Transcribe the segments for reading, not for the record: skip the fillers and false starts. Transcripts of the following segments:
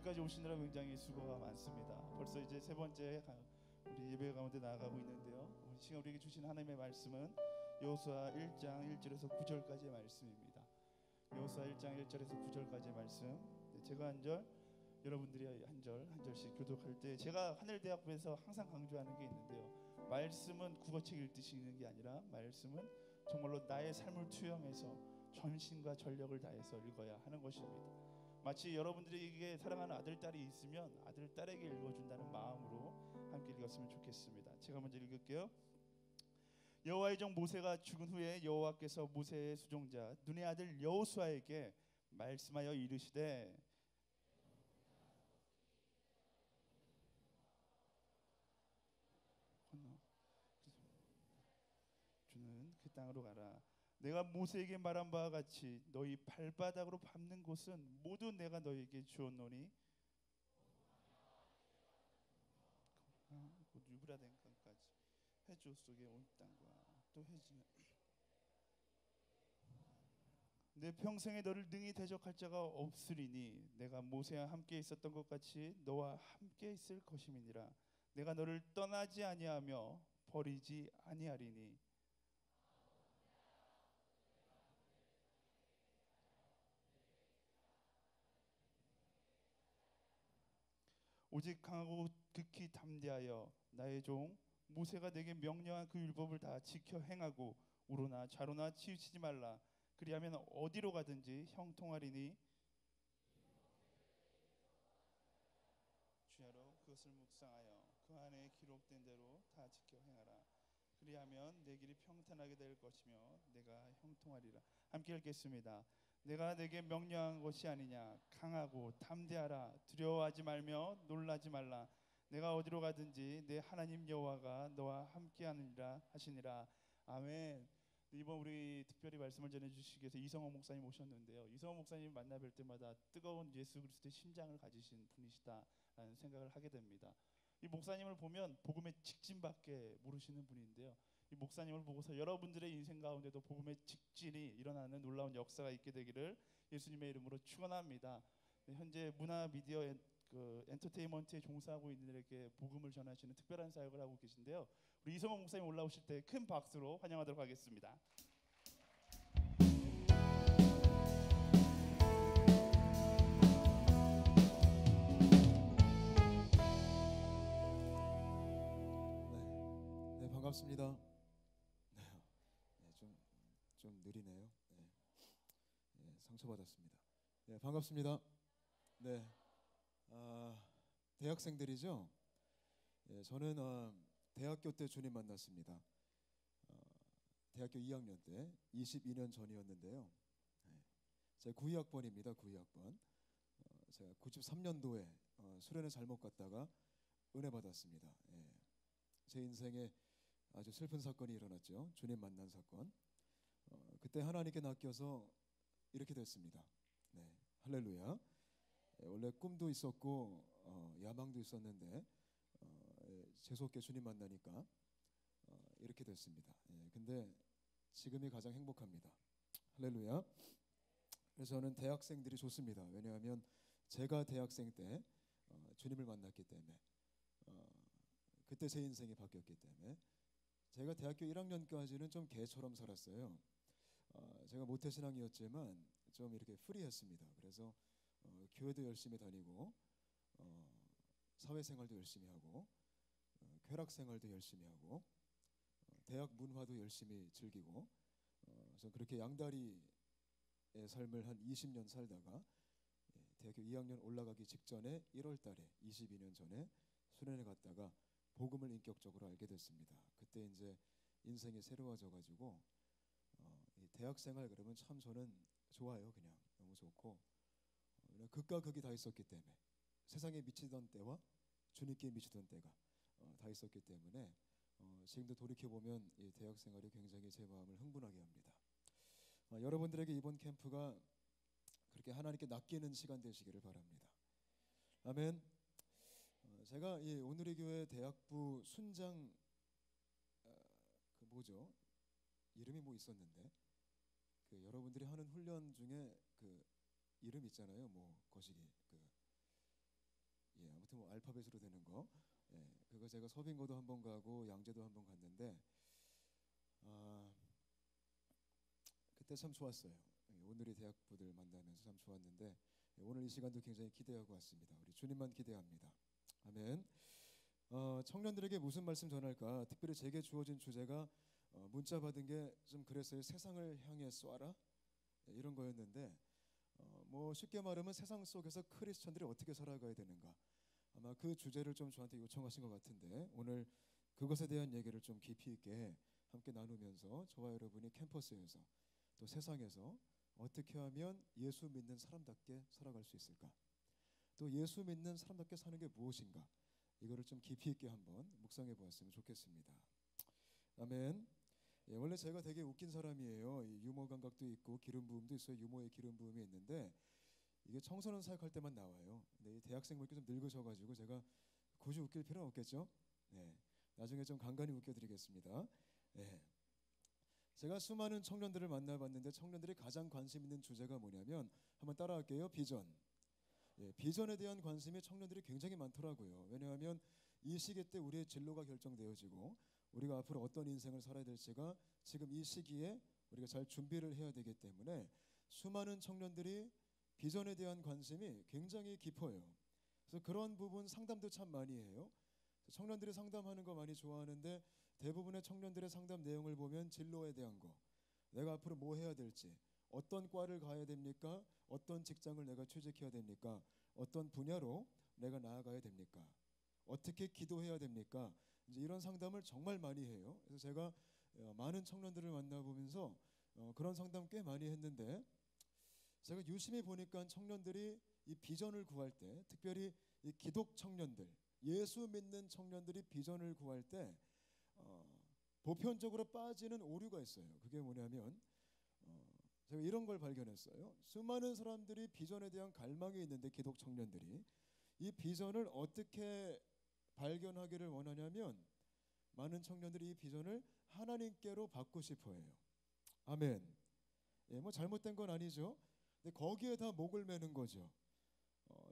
여기까지 오시느라 굉장히 수고가 많습니다. 벌써 이제 세 번째 우리 예배 가운데 나아가고 있는데요. 오늘 시간 우리에게 주신 하나님의 말씀은 여호수아 1장 1절에서 9절까지의 말씀입니다. 여호수아 1장 1절에서 9절까지의 말씀. 제가 한 절, 여러분들이 한 절, 한 절씩 교독할 때 제가 하늘대학부에서 항상 강조하는 게 있는데요. 말씀은 국어책 읽듯이 읽는 게 아니라 말씀은 정말로 나의 삶을 투영해서 전신과 전력을 다해서 읽어야 하는 것입니다. 마치 여러분들에게 사랑하는 아들, 딸이 있으면 아들, 딸에게 읽어준다는 마음으로 함께 읽었으면 좋겠습니다. 제가 먼저 읽을게요. 여호와의 종 모세가 죽은 후에 여호와께서 모세의 수종자 눈의 아들 여호수아에게 말씀하여 이르시되 주는 그 땅으로 가라. 내가 모세에게 말한 바와 같이 너희 발바닥으로 밟는 곳은 모두 내가 너희에게 주었노니 곧 유브라데 강까지 해조 속에 온 땅과 또 해지는 내 평생에 너를 능히 대적할 자가 없으리니 내가 모세와 함께 있었던 것 같이 너와 함께 있을 것임이니라. 내가 너를 떠나지 아니하며 버리지 아니하리니 오직 강하고 극히 담대하여 나의 종 모세가 내게 명령한 그 율법을 다 지켜 행하고 우로나 좌로나 치우치지 말라. 그리하면 어디로 가든지 형통하리니 주야로 그것을 묵상하여 그 안에 기록된 대로 다 지켜 행하라. 그리하면 내 길이 평탄하게 될 것이며 내가 형통하리라. 함께 읽겠습니다. 내가 내게 명령한 것이 아니냐. 강하고 담대하라. 두려워하지 말며 놀라지 말라. 내가 어디로 가든지 내 하나님 여호와가 너와 함께하느니라 하시니라. 아멘. 이번 우리 특별히 말씀을 전해주시기 위해서 이성호 목사님 오셨는데요. 이성호 목사님 만나 뵐 때마다 뜨거운 예수 그리스도의 심장을 가지신 분이시다라는 생각을 하게 됩니다. 이 목사님을 보면 복음의 직진밖에 모르시는 분인데요. 이 목사님을 보고서 여러분들의 인생 가운데도 복음의 직진이 일어나는 놀라운 역사가 있게 되기를 예수님의 이름으로 축원합니다. 현재 문화 미디어 엔터테인먼트에 종사하고 있는 이들에게 복음을 전하시는 특별한 사역을 하고 계신데요. 우리 이성호 목사님 올라오실 때 큰 박수로 환영하도록 하겠습니다. 네, 반갑습니다. 좀 느리네요. 상처받았습니다. 네, 반갑습니다. 네, 대학생들이죠. 저는 대학교 때 주님 만났습니다. 대학교 2학년 때 22년 전이었는데요. 제가 92학번입니다. 92학번. 제가 93년도에 수련회 잘못 갔다가 은혜 받았습니다. 제 인생에 아주 슬픈 사건이 일어났죠. 주님 만난 사건. 그때 하나님께 낚여서 이렇게 됐습니다. 네, 할렐루야. 원래 꿈도 있었고 야망도 있었는데 재수없게 주님 만나니까 이렇게 됐습니다. 근데 지금이 가장 행복합니다. 할렐루야. 그래서 저는 대학생들이 좋습니다. 왜냐하면 제가 대학생 때 주님을 만났기 때문에 그때 제 인생이 바뀌었기 때문에 제가 대학교 1학년까지는 좀 개처럼 살았어요. 제가 모태신앙이었지만 좀 이렇게 프리했습니다. 그래서 교회도 열심히 다니고 사회생활도 열심히 하고 쾌락생활도 열심히 하고 대학 문화도 열심히 즐기고 그래서 그렇게 양다리의 삶을 한 20년 살다가 대학교 2학년 올라가기 직전에 1월 달에 22년 전에 수련회 갔다가 복음을 인격적으로 알게 됐습니다. 그때 이제 인생이 새로워져 가지고 이 대학생활 그러면 참 저는 좋아요. 그냥 너무 좋고 극과 극이 다 있었기 때문에 세상에 미치던 때와 주님께 미치던 때가 다 있었기 때문에 지금도 돌이켜보면 이 대학생활이 굉장히 제 마음을 흥분하게 합니다. 여러분들에게 이번 캠프가 그렇게 하나님께 낚이는 시간 되시기를 바랍니다. 아멘. 제가 이 오늘의 교회 대학부 순장 그 뭐죠? 이름이 뭐 있었는데 그 여러분들이 하는 훈련 중에 그 이름 있잖아요. 뭐 거시기 그 뭐 알파벳으로 되는 거. 예, 그거 제가 서빙고도 한번 가고 양재도 한번 갔는데 아, 그때 참 좋았어요. 예, 오늘의 대학부들 만나면서 참 좋았는데 예, 오늘 이 시간도 굉장히 기대하고 왔습니다. 우리 주님만 기대합니다. 아멘. 청년들에게 무슨 말씀 전할까? 특별히 제게 주어진 주제가 문자 받은 게 좀 그랬어요. 세상을 향해 쏘아라 예, 이런 거였는데 뭐 쉽게 말하면 세상 속에서 크리스천들이 어떻게 살아가야 되는가, 아마 그 주제를 좀 저한테 요청하신 것 같은데 오늘 그것에 대한 얘기를 좀 깊이 있게 함께 나누면서 저와 여러분이 캠퍼스에서 또 세상에서 어떻게 하면 예수 믿는 사람답게 살아갈 수 있을까, 또 예수 믿는 사람답게 사는 게 무엇인가, 이거를 좀 깊이 있게 한번 묵상해 보았으면 좋겠습니다. 아멘. 예, 원래 제가 되게 웃긴 사람이에요. 이 유머 감각도 있고 기름 부음도 있어요. 유머의 기름 부음이 있는데 이게 청소년 사역할 때만 나와요. 근데 이 대학생분께 좀 늙으셔가지고 제가 굳이 웃길 필요는 없겠죠. 네, 나중에 좀 간간히 웃겨드리겠습니다. 예. 제가 수많은 청년들을 만나봤는데 청년들이 가장 관심 있는 주제가 뭐냐면 한번 따라할게요. 비전. 예, 비전에 대한 관심이 청년들이 굉장히 많더라고요. 왜냐하면 이 시기 때 우리의 진로가 결정되어지고 우리가 앞으로 어떤 인생을 살아야 될지가 지금 이 시기에 우리가 잘 준비를 해야 되기 때문에 수많은 청년들이 비전에 대한 관심이 굉장히 깊어요. 그래서 그런 부분 상담도 참 많이 해요. 청년들이 상담하는 거 많이 좋아하는데 대부분의 청년들의 상담 내용을 보면 진로에 대한 거, 내가 앞으로 뭐 해야 될지, 어떤 과를 가야 됩니까? 어떤 직장을 내가 취직해야 됩니까? 어떤 분야로 내가 나아가야 됩니까? 어떻게 기도해야 됩니까? 이제 이런 상담을 정말 많이 해요. 그래서 제가 많은 청년들을 만나보면서 그런 상담 꽤 많이 했는데 제가 유심히 보니까 청년들이 이 비전을 구할 때, 특별히 이 기독 청년들, 예수 믿는 청년들이 비전을 구할 때 보편적으로 빠지는 오류가 있어요. 그게 뭐냐면 제가 이런 걸 발견했어요. 수많은 사람들이 비전에 대한 갈망이 있는데 기독 청년들이 이 비전을 어떻게 발견하기를 원하냐면 많은 청년들이 이 비전을 하나님께로 받고 싶어해요. 아멘. 예, 뭐 잘못된 건 아니죠. 근데 거기에 다 목을 매는 거죠.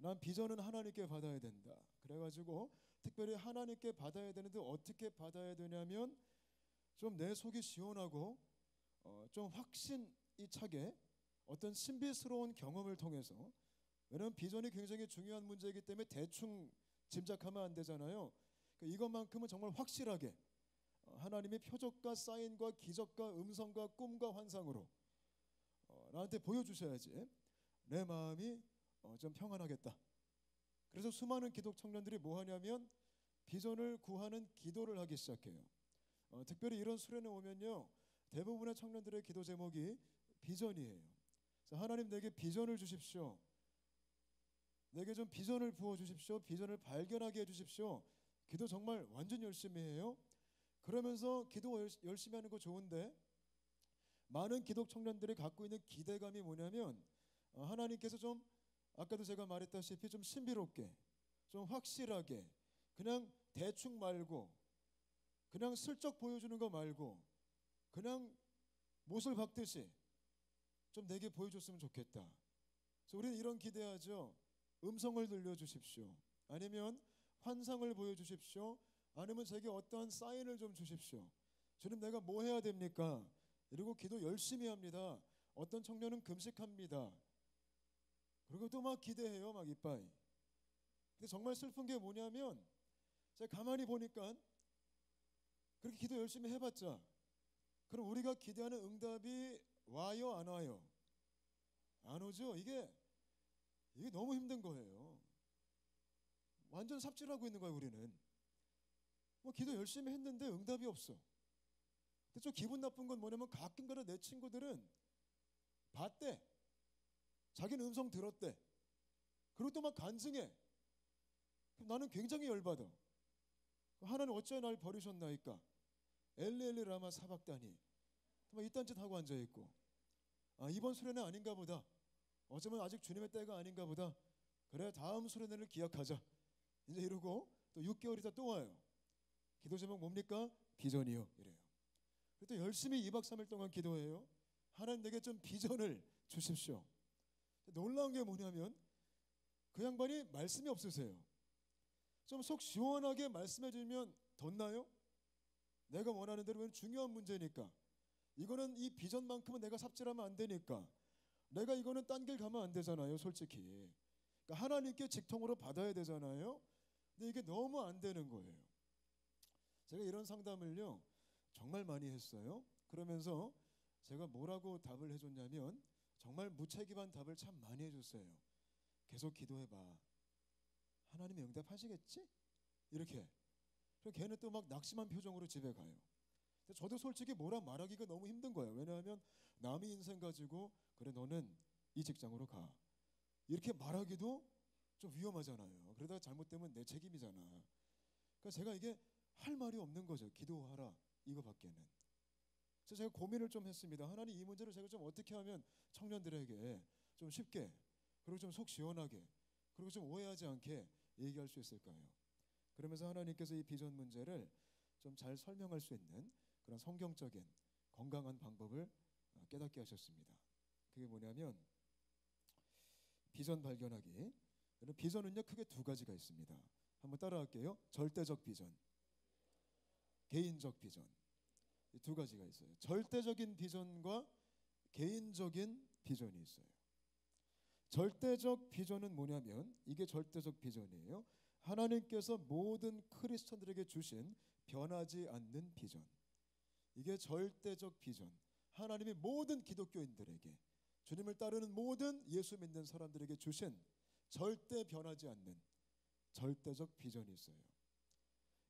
난 비전은 하나님께 받아야 된다. 그래가지고 특별히 하나님께 받아야 되는데 어떻게 받아야 되냐면 좀 내 속이 시원하고 좀 확신이 차게 어떤 신비스러운 경험을 통해서, 왜냐하면 비전이 굉장히 중요한 문제이기 때문에 대충 짐작하면 안 되잖아요. 이것만큼은 정말 확실하게 하나님의 표적과 사인과 기적과 음성과 꿈과 환상으로 나한테 보여주셔야지 내 마음이 좀 평안하겠다. 그래서 수많은 기독 청년들이 뭐 하냐면 비전을 구하는 기도를 하기 시작해요. 특별히 이런 수련회 오면요, 대부분의 청년들의 기도 제목이 비전이에요. 그래서 하나님 내게 비전을 주십시오. 내게 좀 비전을 부어 주십시오. 비전을 발견하게 해 주십시오. 기도 정말 완전 열심히 해요. 그러면서 기도 열심히 하는 거 좋은데 많은 기독 청년들이 갖고 있는 기대감이 뭐냐면 하나님께서 좀 아까도 제가 말했다시피 좀 신비롭게, 좀 확실하게, 그냥 대충 말고 그냥 슬쩍 보여주는 거 말고 그냥 못을 박듯이 좀 내게 보여줬으면 좋겠다. 그래서 우리는 이런 기대하죠. 음성을 들려주십시오. 아니면 환상을 보여주십시오. 아니면 제게 어떠한 사인을 좀 주십시오. 주님 내가 뭐 해야 됩니까? 이러고 기도 열심히 합니다. 어떤 청년은 금식합니다. 그리고 또 막 기대해요. 막 이빠이. 근데 정말 슬픈 게 뭐냐면 제가 가만히 보니까 그렇게 기도 열심히 해봤자 그럼 우리가 기대하는 응답이 와요 안 와요? 안 오죠. 이게 너무 힘든 거예요. 완전 삽질하고 있는 거예요. 우리는 뭐 기도 열심히 했는데 응답이 없어. 근데 좀 기분 나쁜 건 뭐냐면 가끔가다 내 친구들은 봤대. 자기는 음성 들었대. 그리고 또 막 간증해. 그럼 나는 굉장히 열받아. 하나님 어찌 날 버리셨나이까? 엘리엘리 라마 사박다니. 막 이딴 짓 하고 앉아 있고. 이번 수련회 아닌가 보다. 어쩌면 아직 주님의 때가 아닌가 보다. 그래 다음 수련회를 기약하자. 이제 이러고 또 6개월 있다 또 와요. 기도 제목 뭡니까? 비전이요. 이래요. 또 열심히 2박 3일 동안 기도해요. 하나님 내게 좀 비전을 주십시오. 놀라운 게 뭐냐면 그 양반이 말씀이 없으세요. 좀 속 시원하게 말씀해 주면 덧나요? 내가 원하는 대로 중요한 문제니까. 이거는 이 비전만큼은 내가 삽질하면 안 되니까. 내가 이거는 딴 길 가면 안 되잖아요, 솔직히. 그러니까 하나님께 직통으로 받아야 되잖아요. 근데 이게 너무 안 되는 거예요. 제가 이런 상담을요 정말 많이 했어요. 그러면서 제가 뭐라고 답을 해줬냐면 정말 무책임한 답을 참 많이 해줬어요. 계속 기도해봐. 하나님이 응답하시겠지? 이렇게. 그럼 걔는 또 막 낙심한 표정으로 집에 가요. 근데 저도 솔직히 뭐라 말하기가 너무 힘든 거예요. 왜냐하면 남의 인생 가지고 그래 너는 이 직장으로 가. 이렇게 말하기도 좀 위험하잖아요. 그러다가 잘못되면 내 책임이잖아. 그러니까 제가 이게 할 말이 없는 거죠. 기도하라 이거밖에는. 그래서 제가 고민을 좀 했습니다. 하나님 이 문제를 제가 좀 어떻게 하면 청년들에게 좀 쉽게 그리고 좀 속 시원하게 그리고 좀 오해하지 않게 얘기할 수 있을까요? 그러면서 하나님께서 이 비전 문제를 좀 잘 설명할 수 있는 그런 성경적인 건강한 방법을 깨닫게 하셨습니다. 그게 뭐냐면 비전 발견하기. 비전은요 크게 두 가지가 있습니다. 한번 따라할게요. 절대적 비전, 개인적 비전. 이 두 가지가 있어요. 절대적인 비전과 개인적인 비전이 있어요. 절대적 비전은 뭐냐면 이게 절대적 비전이에요. 하나님께서 모든 크리스천들에게 주신 변하지 않는 비전. 이게 절대적 비전. 하나님이 모든 기독교인들에게 주님을 따르는 모든 예수 믿는 사람들에게 주신 절대 변하지 않는 절대적 비전이 있어요.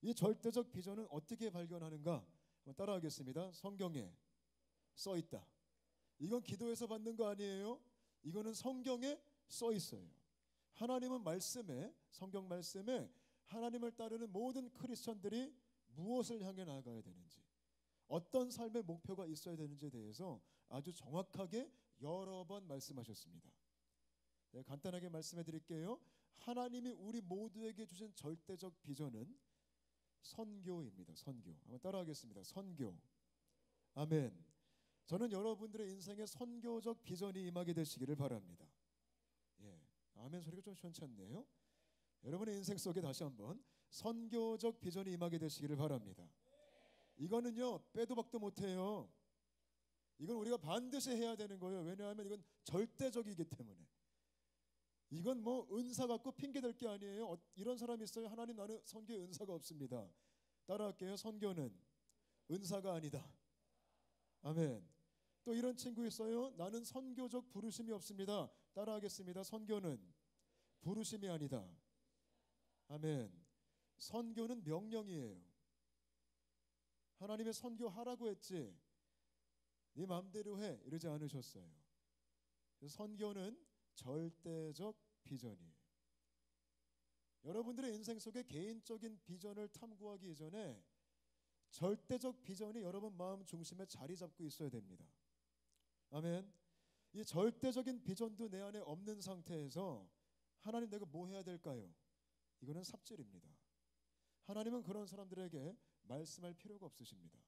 이 절대적 비전은 어떻게 발견하는가? 한번 따라하겠습니다. 성경에 써 있다. 이건 기도에서 받는 거 아니에요. 이거는 성경에 써 있어요. 하나님은 말씀에, 성경 말씀에 하나님을 따르는 모든 크리스천들이 무엇을 향해 나아가야 되는지, 어떤 삶의 목표가 있어야 되는지에 대해서 아주 정확하게 여러 번 말씀하셨습니다. 네, 간단하게 말씀해 드릴게요. 하나님이 우리 모두에게 주신 절대적 비전은 선교입니다. 선교. 한번 따라하겠습니다. 선교. 아멘. 저는 여러분들의 인생에 선교적 비전이 임하게 되시기를 바랍니다. 예, 아멘 소리가 좀 시원치 않네요. 여러분의 인생 속에 다시 한번 선교적 비전이 임하게 되시기를 바랍니다. 이거는요 빼도 박도 못해요. 이건 우리가 반드시 해야 되는 거예요. 왜냐하면 이건 절대적이기 때문에. 이건 뭐 은사 갖고 핑계 댈 게 아니에요. 이런 사람이 있어요. 하나님 나는 선교에 은사가 없습니다. 따라할게요. 선교는 은사가 아니다. 아멘. 또 이런 친구 있어요. 나는 선교적 부르심이 없습니다. 따라하겠습니다. 선교는 부르심이 아니다. 아멘. 선교는 명령이에요. 하나님의 선교하라고 했지 네 마음대로 해 이러지 않으셨어요. 그래서 선교는 절대적 비전이에요. 여러분들의 인생 속에 개인적인 비전을 탐구하기 이전에 절대적 비전이 여러분 마음 중심에 자리 잡고 있어야 됩니다. 아멘. 이 절대적인 비전도 내 안에 없는 상태에서 하나님 내가 뭐 해야 될까요? 이거는 삽질입니다. 하나님은 그런 사람들에게 말씀할 필요가 없으십니다.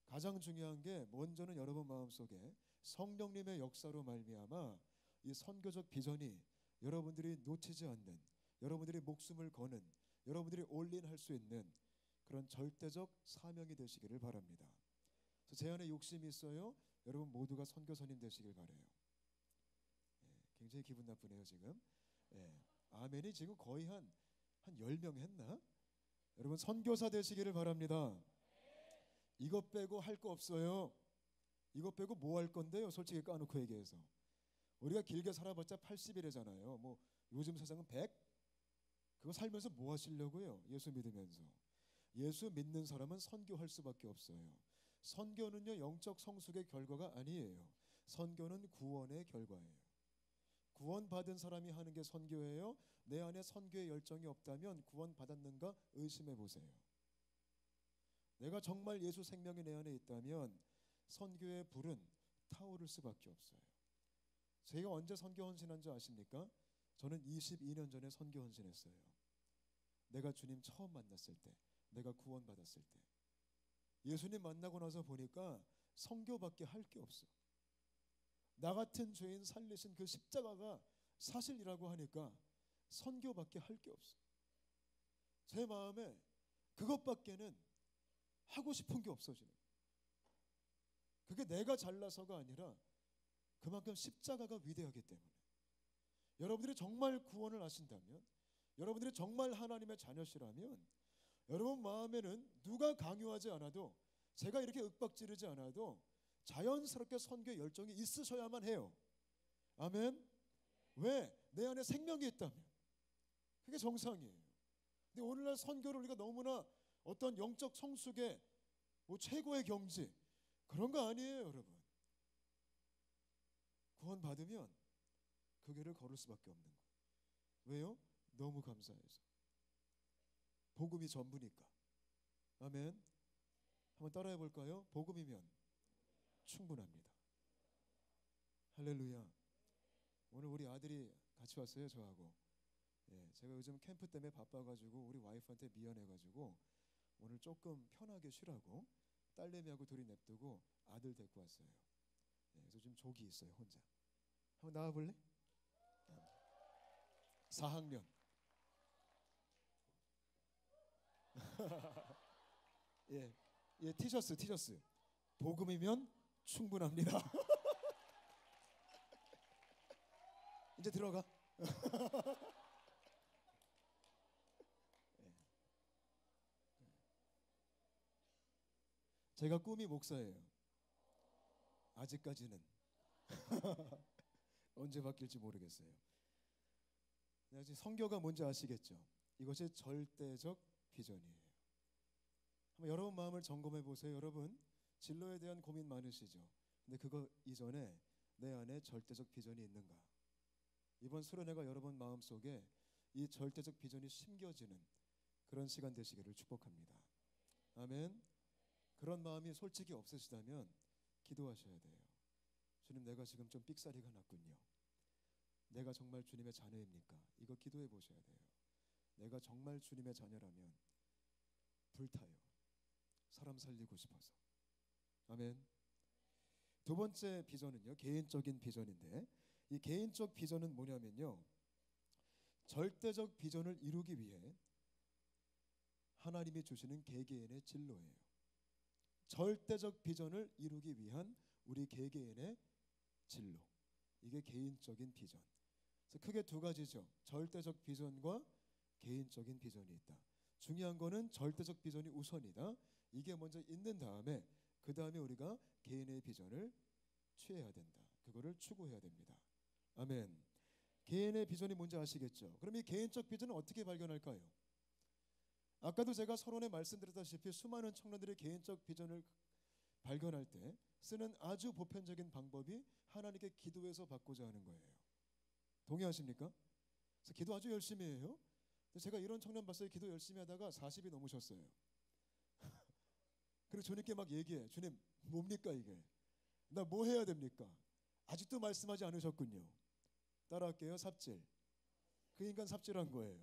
가장 중요한 게 먼저는 여러분 마음속에 성령님의 역사로 말미암아 이 선교적 비전이 여러분들이 놓치지 않는, 여러분들이 목숨을 거는, 여러분들이 올인할 수 있는 그런 절대적 사명이 되시기를 바랍니다. 그래서 제 안에 욕심이 있어요. 여러분 모두가 선교사님 되시길 바라요. 굉장히 기분 나쁘네요 지금. 아멘이 지금 거의 한 10명 했나? 여러분 선교사 되시기를 바랍니다. 이것 빼고 할 거 없어요. 이것 빼고 뭐 할 건데요? 솔직히 까놓고 얘기해서 우리가 길게 살아봤자 80이래잖아요. 뭐 요즘 세상은 100? 그거 살면서 뭐 하시려고요? 예수 믿으면서. 예수 믿는 사람은 선교할 수밖에 없어요. 선교는요 영적 성숙의 결과가 아니에요. 선교는 구원의 결과예요. 구원받은 사람이 하는 게 선교예요. 내 안에 선교의 열정이 없다면 구원받았는가 의심해 보세요. 내가 정말 예수 생명이 내 안에 있다면 선교의 불은 타오를 수밖에 없어요. 제가 언제 선교 헌신한 줄 아십니까? 저는 22년 전에 선교 헌신했어요. 내가 주님 처음 만났을 때, 내가 구원받았을 때. 예수님 만나고 나서 보니까 선교밖에 할 게 없어. 나 같은 죄인 살리신 그 십자가가 사실이라고 하니까 선교밖에 할 게 없어요. 제 마음에 그것밖에는 하고 싶은 게 없어지는 거예요. 그게 내가 잘나서가 아니라 그만큼 십자가가 위대하기 때문에. 여러분들이 정말 구원을 하신다면, 여러분들이 정말 하나님의 자녀시라면 여러분 마음에는 누가 강요하지 않아도, 제가 이렇게 윽박지르지 않아도 자연스럽게 선교의 열정이 있으셔야만 해요. 아멘. 왜? 내 안에 생명이 있다면. 그게 정상이에요. 근데 오늘날 선교를 우리가 너무나 어떤 영적 성숙의 뭐 최고의 경지 그런 거 아니에요, 여러분. 구원 받으면 그 길을 걸을 수밖에 없는 거예요. 왜요? 너무 감사해서. 복음이 전부니까. 아멘. 한번 따라해 볼까요? 복음이면 충분합니다. 할렐루야. 오늘 우리 아들이 같이 왔어요, 저하고. 예, 제가 요즘 캠프 때문에 바빠가지고 우리 와이프한테 미안해가지고 오늘 조금 편하게 쉬라고 딸내미하고 둘이 냅두고 아들 데리고 왔어요. 예, 그래서 좀 족이 있어요, 혼자. 한번 나와볼래? 4학년. 예, 예, 티셔츠. 복음이면 충분합니다. 이제 들어가. 제가 꿈이 목사예요. 아직까지는. 언제 바뀔지 모르겠어요. 성교가 뭔지 아시겠죠? 이것이 절대적 비전이에요. 한번 여러분 마음을 점검해 보세요. 여러분 진로에 대한 고민 많으시죠? 근데 그거 이전에 내 안에 절대적 비전이 있는가? 이번 수련회가 여러분 마음속에 이 절대적 비전이 심겨지는 그런 시간 되시기를 축복합니다. 아멘. 그런 마음이 솔직히 없으시다면 기도하셔야 돼요. 주님, 내가 지금 좀 삑사리가 났군요. 내가 정말 주님의 자녀입니까? 이거 기도해 보셔야 돼요. 내가 정말 주님의 자녀라면 불타요. 사람 살리고 싶어서. 아멘. 두 번째 비전은요, 개인적인 비전인데, 이 개인적 비전은 뭐냐면요, 절대적 비전을 이루기 위해 하나님이 주시는 개개인의 진로예요. 절대적 비전을 이루기 위한 우리 개개인의 진로. 이게 개인적인 비전. 그래서 크게 두 가지죠. 절대적 비전과 개인적인 비전이 있다. 중요한 거는 절대적 비전이 우선이다. 이게 먼저 있는 다음에 그 다음에 우리가 개인의 비전을 취해야 된다. 그거를 추구해야 됩니다. 아멘. 개인의 비전이 뭔지 아시겠죠? 그럼 이 개인적 비전은 어떻게 발견할까요? 아까도 제가 서론에 말씀드렸다시피 수많은 청년들의 개인적 비전을 발견할 때 쓰는 아주 보편적인 방법이 하나님께 기도해서 받고자 하는 거예요. 동의하십니까? 그래서 기도 아주 열심히 해요. 근데 제가 이런 청년 봤어요. 기도 열심히 하다가 40이 넘으셨어요. 그리고 주님께 막 얘기해. 주님, 뭡니까 이게? 나 뭐 해야 됩니까? 아직도 말씀하지 않으셨군요. 따라할게요. 삽질. 그 인간 삽질한 거예요.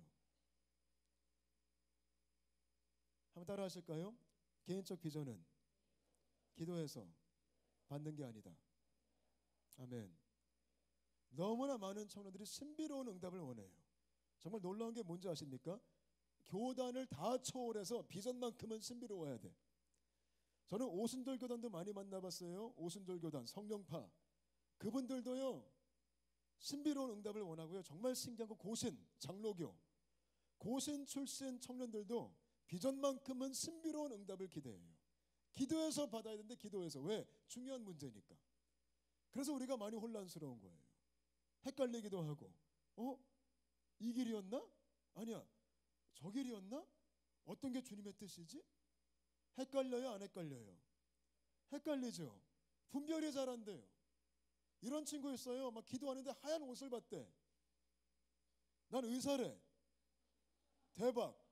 한번 따라 하실까요? 개인적 비전은 기도해서 받는 게 아니다. 아멘. 너무나 많은 청년들이 신비로운 응답을 원해요. 정말 놀라운 게 뭔지 아십니까? 교단을 다 초월해서 비전만큼은 신비로워야 돼. 저는 오순절 교단도 많이 만나봤어요. 오순절 교단, 성령파. 그분들도요, 신비로운 응답을 원하고요. 정말 신기한 거 고신, 장로교. 고신 출신 청년들도 비전만큼은 신비로운 응답을 기대해요. 기도해서 받아야 되는데 기도해서. 왜? 중요한 문제니까. 그래서 우리가 많이 혼란스러운 거예요. 헷갈리기도 하고, 이 길이었나? 아니야, 저 길이었나? 어떤 게 주님의 뜻이지? 헷갈려요, 안 헷갈려요? 헷갈리죠. 분별이 잘 안 돼요. 이런 친구 있어요. 막 기도하는데 하얀 옷을 봤대. 난 의사래. 대박.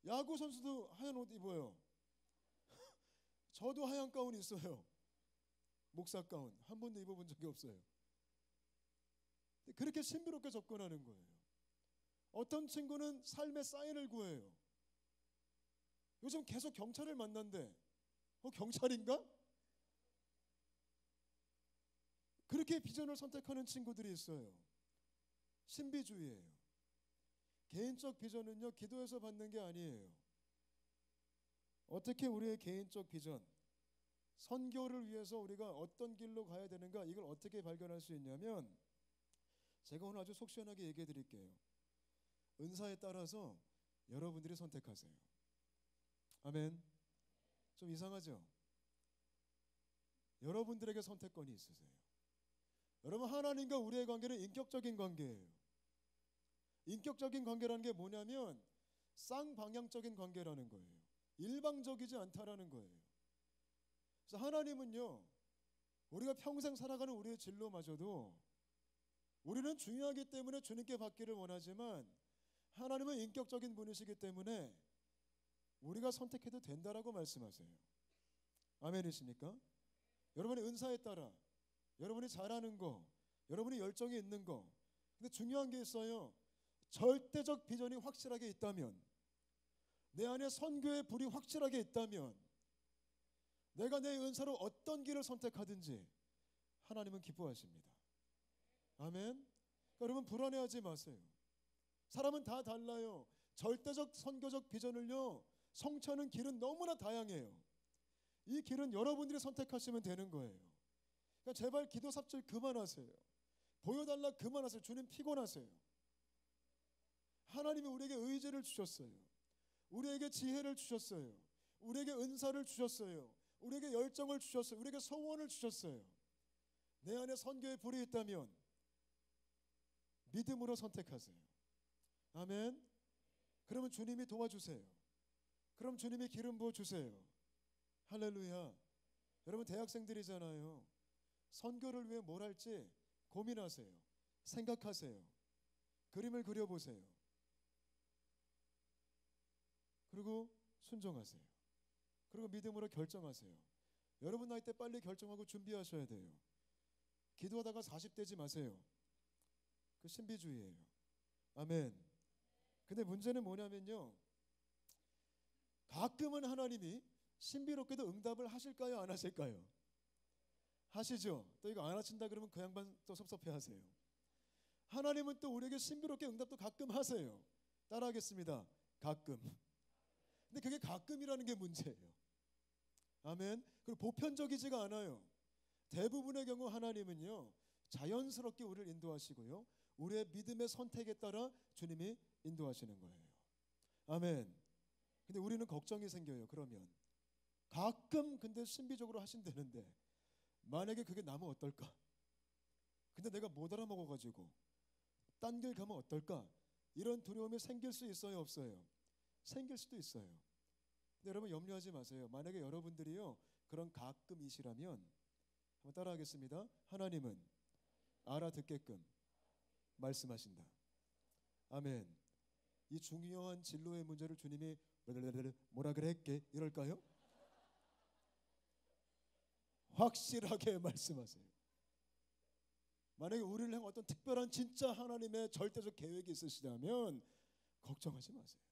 야구 선수도 하얀 옷 입어요. 저도 하얀 가운 있어요. 목사 가운 한 번도 입어본 적이 없어요. 그렇게 신비롭게 접근하는 거예요. 어떤 친구는 삶의 사인을 구해요. 요즘 계속 경찰을 만난대. 경찰인가? 그렇게 비전을 선택하는 친구들이 있어요. 신비주의예요. 개인적 비전은요, 기도해서 받는 게 아니에요. 어떻게 우리의 개인적 비전, 선교를 위해서 우리가 어떤 길로 가야 되는가, 이걸 어떻게 발견할 수 있냐면, 제가 오늘 아주 속 시원하게 얘기해 드릴게요. 은사에 따라서 여러분들이 선택하세요. 아멘. 좀 이상하죠? 여러분들에게 선택권이 있으세요. 여러분, 하나님과 우리의 관계는 인격적인 관계예요. 인격적인 관계라는 게 뭐냐면 쌍방향적인 관계라는 거예요. 일방적이지 않다라는 거예요. 그래서 하나님은요, 우리가 평생 살아가는 우리의 진로마저도 우리는 중요하기 때문에 주님께 받기를 원하지만, 하나님은 인격적인 분이시기 때문에 우리가 선택해도 된다라고 말씀하세요. 아멘이십니까? 여러분의 은사에 따라, 여러분이 잘하는 거, 여러분이 열정이 있는 거. 근데 중요한 게 있어요. 절대적 비전이 확실하게 있다면, 내 안에 선교의 불이 확실하게 있다면, 내가 내 은사로 어떤 길을 선택하든지 하나님은 기뻐하십니다. 아멘. 그러니까 여러분, 불안해하지 마세요. 사람은 다 달라요. 절대적 선교적 비전을요, 성취하는 길은 너무나 다양해요. 이 길은 여러분들이 선택하시면 되는 거예요. 그러니까 제발 기도 삽질 그만하세요. 보여달라 그만하세요. 주님 피곤하세요. 하나님이 우리에게 의지를 주셨어요. 우리에게 지혜를 주셨어요. 우리에게 은사를 주셨어요. 우리에게 열정을 주셨어요. 우리에게 소원을 주셨어요. 내 안에 선교의 불이 있다면 믿음으로 선택하세요. 아멘. 그러면 주님이 도와주세요. 그럼 주님이 기름 부어주세요. 할렐루야. 여러분, 대학생들이잖아요. 선교를 위해 뭘 할지 고민하세요. 생각하세요. 그림을 그려보세요. 그리고 순종하세요. 그리고 믿음으로 결정하세요. 여러분 나이 때 빨리 결정하고 준비하셔야 돼요. 기도하다가 40대지 마세요. 그 신비주의예요. 아멘. 근데 문제는 뭐냐면요, 가끔은 하나님이 신비롭게도 응답을 하실까요, 안 하실까요? 하시죠. 또 이거 안 하신다 그러면 그 양반 또 섭섭해 하세요. 하나님은 또 우리에게 신비롭게 응답도 가끔 하세요. 따라하겠습니다. 가끔. 근데 그게 가끔이라는 게 문제예요. 아멘. 그리고 보편적이지가 않아요. 대부분의 경우 하나님은요, 자연스럽게 우리를 인도하시고요, 우리의 믿음의 선택에 따라 주님이 인도하시는 거예요. 아멘. 근데 우리는 걱정이 생겨요. 그러면 가끔 근데 신비적으로 하신다는데 만약에 그게 나면 어떨까? 근데 내가 못 알아먹어가지고 딴 길 가면 어떨까? 이런 두려움이 생길 수 있어요, 없어요? 생길 수도 있어요. 근데 여러분 염려하지 마세요. 만약에 여러분들이요 그런 가끔이시라면 한번 따라하겠습니다. 하나님은 알아듣게끔 말씀하신다. 아멘. 이 중요한 진로의 문제를 주님이 뭐라 그랬게 이럴까요? 확실하게 말씀하세요. 만약에 우리를 향한 어떤 특별한 진짜 하나님의 절대적 계획이 있으시다면 걱정하지 마세요.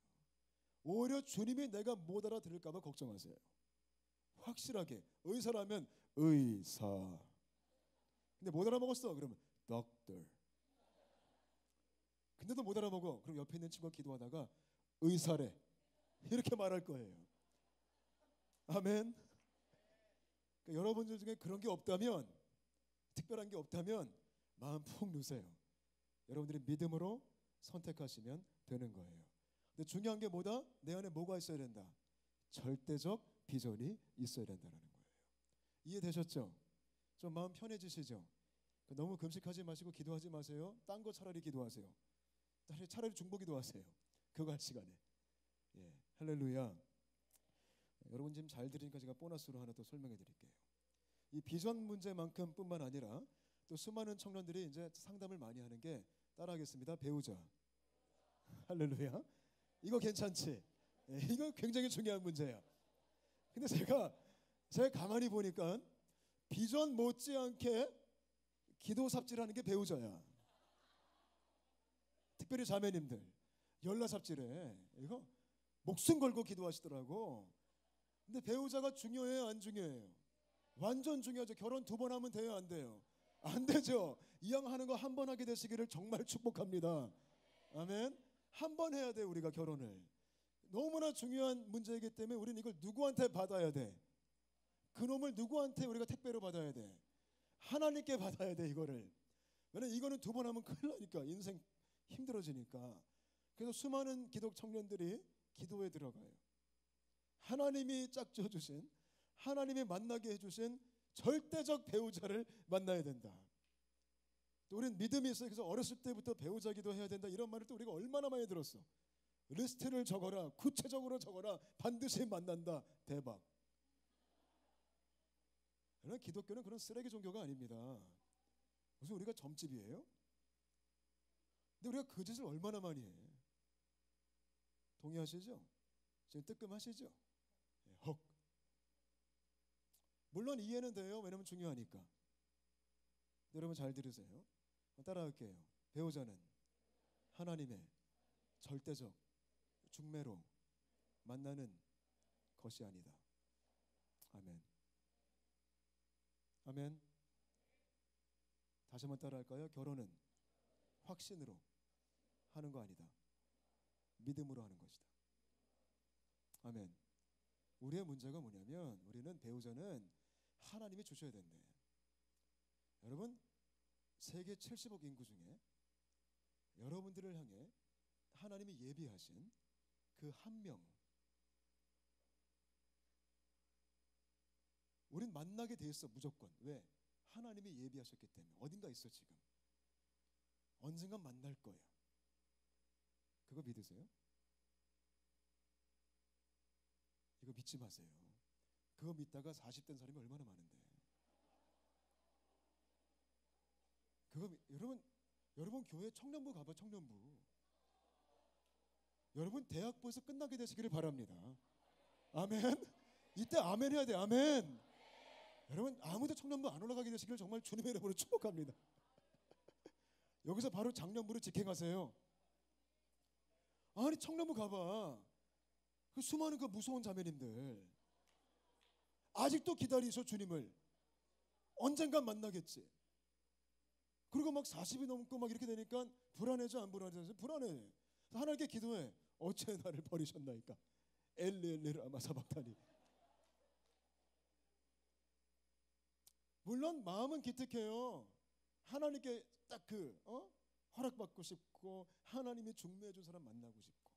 오히려 주님이 내가 못 알아들을까 봐 걱정하세요. 확실하게 의사라면 의사. 근데 못 알아먹었어. 그러면 doctor. 근데도 못 알아먹어. 그럼 옆에 있는 친구가 기도하다가 의사래. 이렇게 말할 거예요. 아멘. 그러니까 여러분들 중에 그런 게 없다면, 특별한 게 없다면 마음 푹 누세요. 여러분들이 믿음으로 선택하시면 되는 거예요. 근데 중요한 게 뭐다? 내 안에 뭐가 있어야 된다? 절대적 비전이 있어야 된다는 거예요. 이해되셨죠? 좀 마음 편해지시죠? 너무 금식하지 마시고 기도하지 마세요. 딴 거 차라리 기도하세요. 차라리 중보기도 하세요. 그거 할 시간에. 예, 할렐루야. 여러분 지금 잘 들으니까 제가 보너스로 하나 더 설명해 드릴게요. 이 비전 문제만큼 뿐만 아니라 또 수많은 청년들이 이제 상담을 많이 하는 게, 따라하겠습니다. 배우자. 할렐루야. 이거 괜찮지? 예, 이거 굉장히 중요한 문제야. 근데 제가 가만히 보니까 비전 못지않게 기도 삽질하는 게 배우자야. 특별히 자매님들 연락 삽질해. 이거 목숨 걸고 기도하시더라고. 근데 배우자가 중요해요, 안 중요해요? 완전 중요하죠. 결혼 2번 하면 돼요, 안 돼요? 안 되죠. 이왕 하는 거 한 번 하게 되시기를 정말 축복합니다. 아멘. 한 번 해야 돼 우리가 결혼을. 너무나 중요한 문제이기 때문에 우리는 이걸 누구한테 받아야 돼? 그놈을 누구한테 우리가 택배로 받아야 돼? 하나님께 받아야 돼 이거를. 왜냐면 이거는 두 번 하면 큰일 나니까 인생 힘들어지니까. 그래서 수많은 기독 청년들이 기도에 들어가요. 하나님이 짝지어 주신, 하나님이 만나게 해주신 절대적 배우자를 만나야 된다. 또 우리는 믿음이 있어요. 그래서 어렸을 때부터 배우자 기도해야 된다 이런 말을 또 우리가 얼마나 많이 들었어. 리스트를 적어라, 구체적으로 적어라, 반드시 만난다. 대박. 그러나 기독교는 그런 쓰레기 종교가 아닙니다. 무슨 우리가 점집이에요? 근데 우리가 그 짓을 얼마나 많이 해? 동의하시죠? 지금 뜨끔하시죠? 헉. 물론 이해는 돼요. 왜냐면 중요하니까. 여러분 잘 들으세요. 따라할게요. 배우자는 하나님의 절대적 중매로 만나는 것이 아니다. 아멘. 아멘. 다시 한번 따라할까요? 결혼은 확신으로 하는 거 아니다. 믿음으로 하는 것이다. 아멘. 우리의 문제가 뭐냐면 우리는 배우자는 하나님이 주셔야 된대. 여러분 세계 70억 인구 중에 여러분들을 향해 하나님이 예비하신 그 한 명, 우린 만나게 돼 있어 무조건. 왜? 하나님이 예비하셨기 때문에. 어딘가 있어 지금. 언젠간 만날 거야. 그거 믿으세요? 이거 믿지 마세요. 그거 믿다가 40된 사람이 얼마나 많은데. 그거 여러분 교회 청년부 가봐. 청년부. 여러분 대학부에서 끝나게 되시기를 바랍니다. 아멘. 이때 아멘 해야 돼. 아멘. 여러분 아무도 청년부 안 올라가게 되시기를 정말 주님의 이름으로 축복합니다. 여기서 바로 장년부를 직행하세요. 아니 청년부 가봐. 그 수많은 그 무서운 자매님들 아직도 기다리셔 주님을. 언젠간 만나겠지. 그리고 막 40이 넘고 막 이렇게 되니까 불안해져 안 불안해져? 불안해. 하나님께 기도해. 어째 나를 버리셨나이까. 엘리엘리를 아마사박다니. 물론 마음은 기특해요. 하나님께 딱 허락받고 싶고 하나님이 중매해 준 사람 만나고 싶고.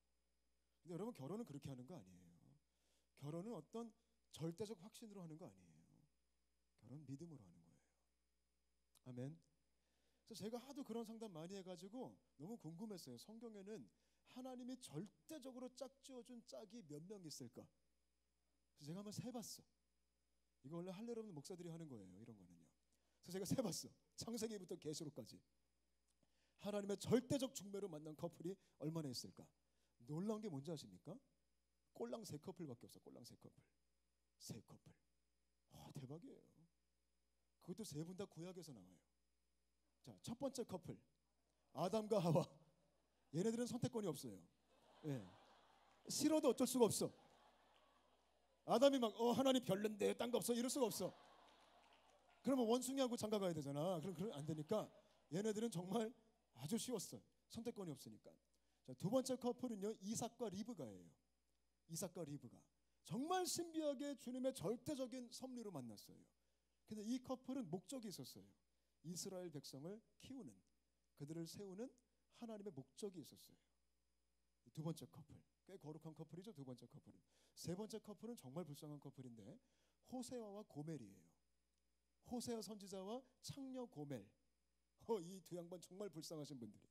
근데 여러분 결혼은 그렇게 하는 거 아니에요. 결혼은 어떤 절대적 확신으로 하는 거 아니에요. 결혼 믿음으로 하는 거예요. 아멘. 그래서 제가 하도 그런 상담 많이 해가지고 너무 궁금했어요. 성경에는 하나님이 절대적으로 짝지어준 짝이 몇 명 있을까? 그래서 제가 한번 세봤어. 이거 원래 할례 없는 목사들이 하는 거예요. 이런 거는요. 그래서 제가 세봤어. 창세기부터 계시록까지. 하나님의 절대적 중매로 만난 커플이 얼마나 있을까? 놀라운 게 뭔지 아십니까? 꼴랑 3커플밖에 없어. 꼴랑 3커플. 3커플. 대박이에요. 그것도 3분 다 구약에서 나와요. 자, 첫 번째 커플 아담과 하와. 얘네들은 선택권이 없어요. 예. 싫어도 어쩔 수가 없어. 아담이 막 하나님 별론데 딴 거 없어 이럴 수가 없어. 그러면 원숭이하고 장가 가야 되잖아. 그럼 안 되니까 얘네들은 정말 아주 쉬웠어요. 선택권이 없으니까. 자, 두 번째 커플은요 이삭과 리브가예요. 이삭과 리브가 정말 신비하게 주님의 절대적인 섭리로 만났어요. 근데 이 커플은 목적이 있었어요. 이스라엘 백성을 키우는, 그들을 세우는 하나님의 목적이 있었어요. 두 번째 커플, 꽤 거룩한 커플이죠. 두 번째 커플은. 세 번째 커플은 정말 불쌍한 커플인데 호세아와 고멜이에요. 호세아 선지자와 창녀 고멜. 이 두 양반 정말 불쌍하신 분들이.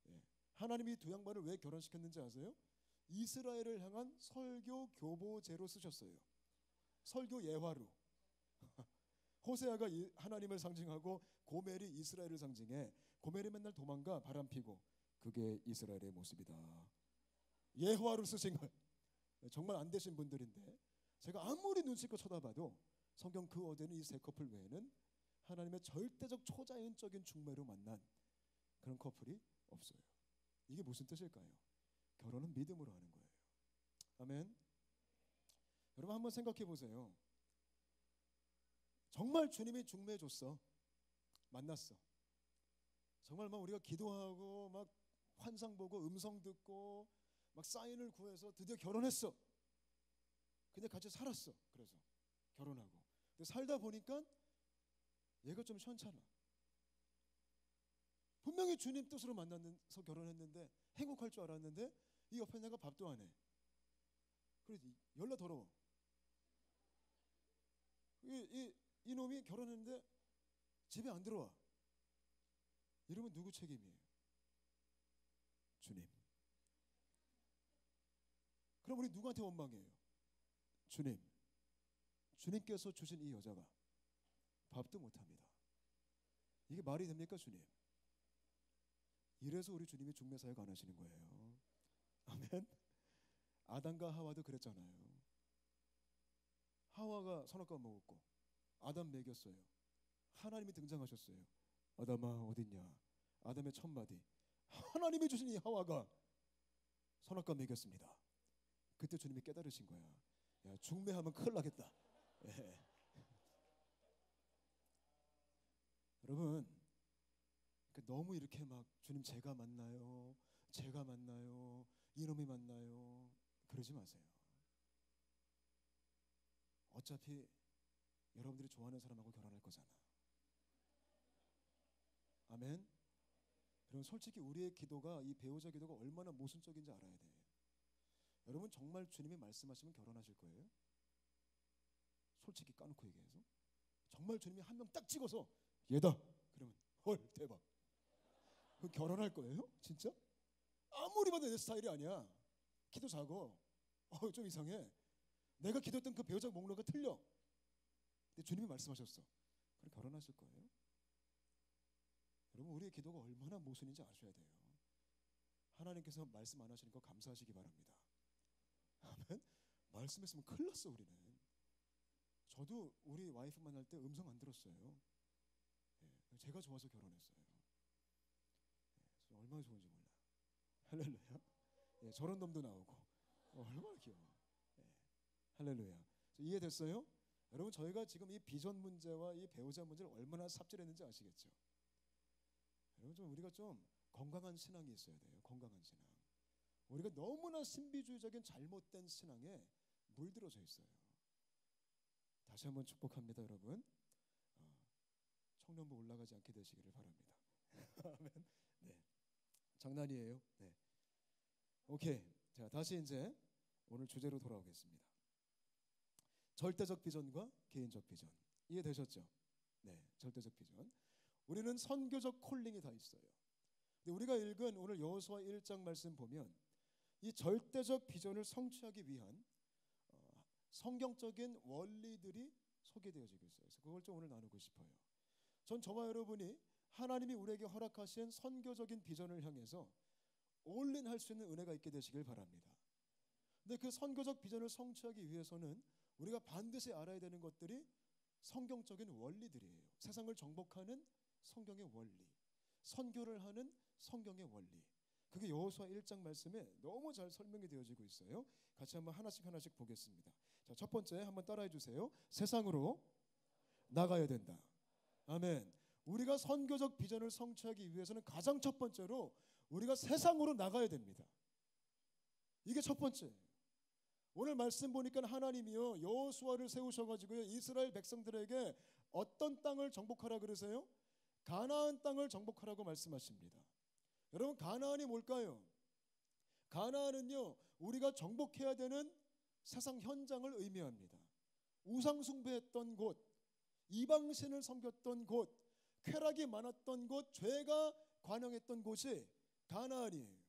예. 하나님이 두 양반을 왜 결혼시켰는지 아세요? 이스라엘을 향한 설교 교보제로 쓰셨어요. 설교 예화로. 호세아가 하나님을 상징하고 고멜이 이스라엘을 상징해. 고멜이 맨날 도망가 바람피고. 그게 이스라엘의 모습이다. 예화로 쓰신 거예요. 정말 안 되신 분들인데 제가 아무리 눈치껏 쳐다봐도 성경 그 어디에는 이 3커플 외에는 하나님의 절대적 초자연적인 중매로 만난 그런 커플이 없어요. 이게 무슨 뜻일까요? 결혼은 믿음으로 하는 거예요. 아멘. 여러분 한번 생각해 보세요. 정말 주님이 중매해 줬어. 만났어. 정말 막 우리가 기도하고 막 환상 보고 음성 듣고 막 사인을 구해서 드디어 결혼했어. 근데 같이 살았어. 그래서 결혼하고. 근데 살다 보니까 얘가 좀 시원찮아. 분명히 주님 뜻으로 만나서 결혼했는데 행복할 줄 알았는데 이 옆에 내가 밥도 안 해. 그래서 열나 더러워. 이놈이 결혼했는데 집에 안 들어와. 이러면 누구 책임이에요? 주님. 그럼 우리 누구한테 원망해요? 주님. 주님께서 주신 이 여자가 밥도 못합니다. 이게 말이 됩니까, 주님? 이래서 우리 주님이 중매사역 안 하시는 거예요. 아멘. 아담과 하와도 그랬잖아요. 하와가 선악과 먹었고 아담 먹였어요. 하나님이 등장하셨어요. 아담아 어딨냐? 아담의 첫 마디. 하나님이 주신 이 하와가 선악과 먹였습니다. 그때 주님이 깨달으신 거야. 야, 중매하면 큰일 나겠다. 예. 여러분, 너무 이렇게 막 주님 제가 만나요, 제가 만나요, 이놈이 만나요, 그러지 마세요. 어차피 여러분들이 좋아하는 사람하고 결혼할 거잖아. 아멘. 여러분 솔직히 우리의 기도가 이 배우자 기도가 얼마나 모순적인지 알아야 돼요. 여러분 정말 주님이 말씀하시면 결혼하실 거예요? 솔직히 까놓고 얘기해서 정말 주님이 한 명 딱 찍어서 얘다 그러면 헐 대박. 그 결혼할 거예요? 진짜? 아무리 봐도 내 스타일이 아니야. 키도 작어. 좀 이상해. 내가 기도했던 그 배우자 목록이 틀려. 근데 주님이 말씀하셨어. 그럼 결혼하실 거예요? 여러분 우리의 기도가 얼마나 모순인지 아셔야 돼요. 하나님께서 말씀 안 하시는 거 감사하시기 바랍니다. 아멘. 말씀했으면 큰일 났어 우리는. 저도 우리 와이프 만날 때 음성 안 들었어요. 예, 제가 좋아서 결혼했어요. 예, 얼마나 좋은지 몰라. 할렐루야. 예, 저런 놈도 나오고 얼마나 귀여워. 예, 할렐루야. 이해됐어요? 여러분 저희가 지금 이 비전 문제와 이 배우자 문제를 얼마나 삽질했는지 아시겠죠? 여러분 좀 우리가 좀 건강한 신앙이 있어야 돼요. 건강한 신앙. 우리가 너무나 신비주의적인 잘못된 신앙에 물들어져 있어요. 다시 한번 축복합니다, 여러분. 청년부 올라가지 않게 되시기를 바랍니다. 아멘. 네, 장난이에요. 네, 오케이. 자, 다시 이제 오늘 주제로 돌아오겠습니다. 절대적 비전과 개인적 비전 이해되셨죠? 네, 절대적 비전. 우리는 선교적 콜링이 다 있어요. 근데 우리가 읽은 오늘 여호수아 1장 말씀 보면 이 절대적 비전을 성취하기 위한 성경적인 원리들이 소개되어지고 있어요. 그래서 그걸 좀 오늘 나누고 싶어요. 전 저와 여러분이 하나님이 우리에게 허락하신 선교적인 비전을 향해서 올인할 수 있는 은혜가 있게 되시길 바랍니다. 근데 그 선교적 비전을 성취하기 위해서는 우리가 반드시 알아야 되는 것들이 성경적인 원리들이에요. 세상을 정복하는 성경의 원리, 선교를 하는 성경의 원리. 그게 여호수아 1장 말씀에 너무 잘 설명이 되어지고 있어요. 같이 한번 하나씩 보겠습니다. 자, 첫 번째 한번 따라해 주세요. 세상으로 나가야 된다. 아멘. 우리가 선교적 비전을 성취하기 위해서는 가장 첫 번째로 우리가 세상으로 나가야 됩니다. 이게 첫 번째. 오늘 말씀 보니까 하나님이요 여호수아를 세우셔가지고요 이스라엘 백성들에게 어떤 땅을 정복하라 그러세요? 가나안 땅을 정복하라고 말씀하십니다. 여러분 가나안이 뭘까요? 가나안은요 우리가 정복해야 되는 세상 현장을 의미합니다. 우상 숭배했던 곳, 이방신을 섬겼던 곳, 쾌락이 많았던 곳, 죄가 관영했던 곳이 가나안이에요.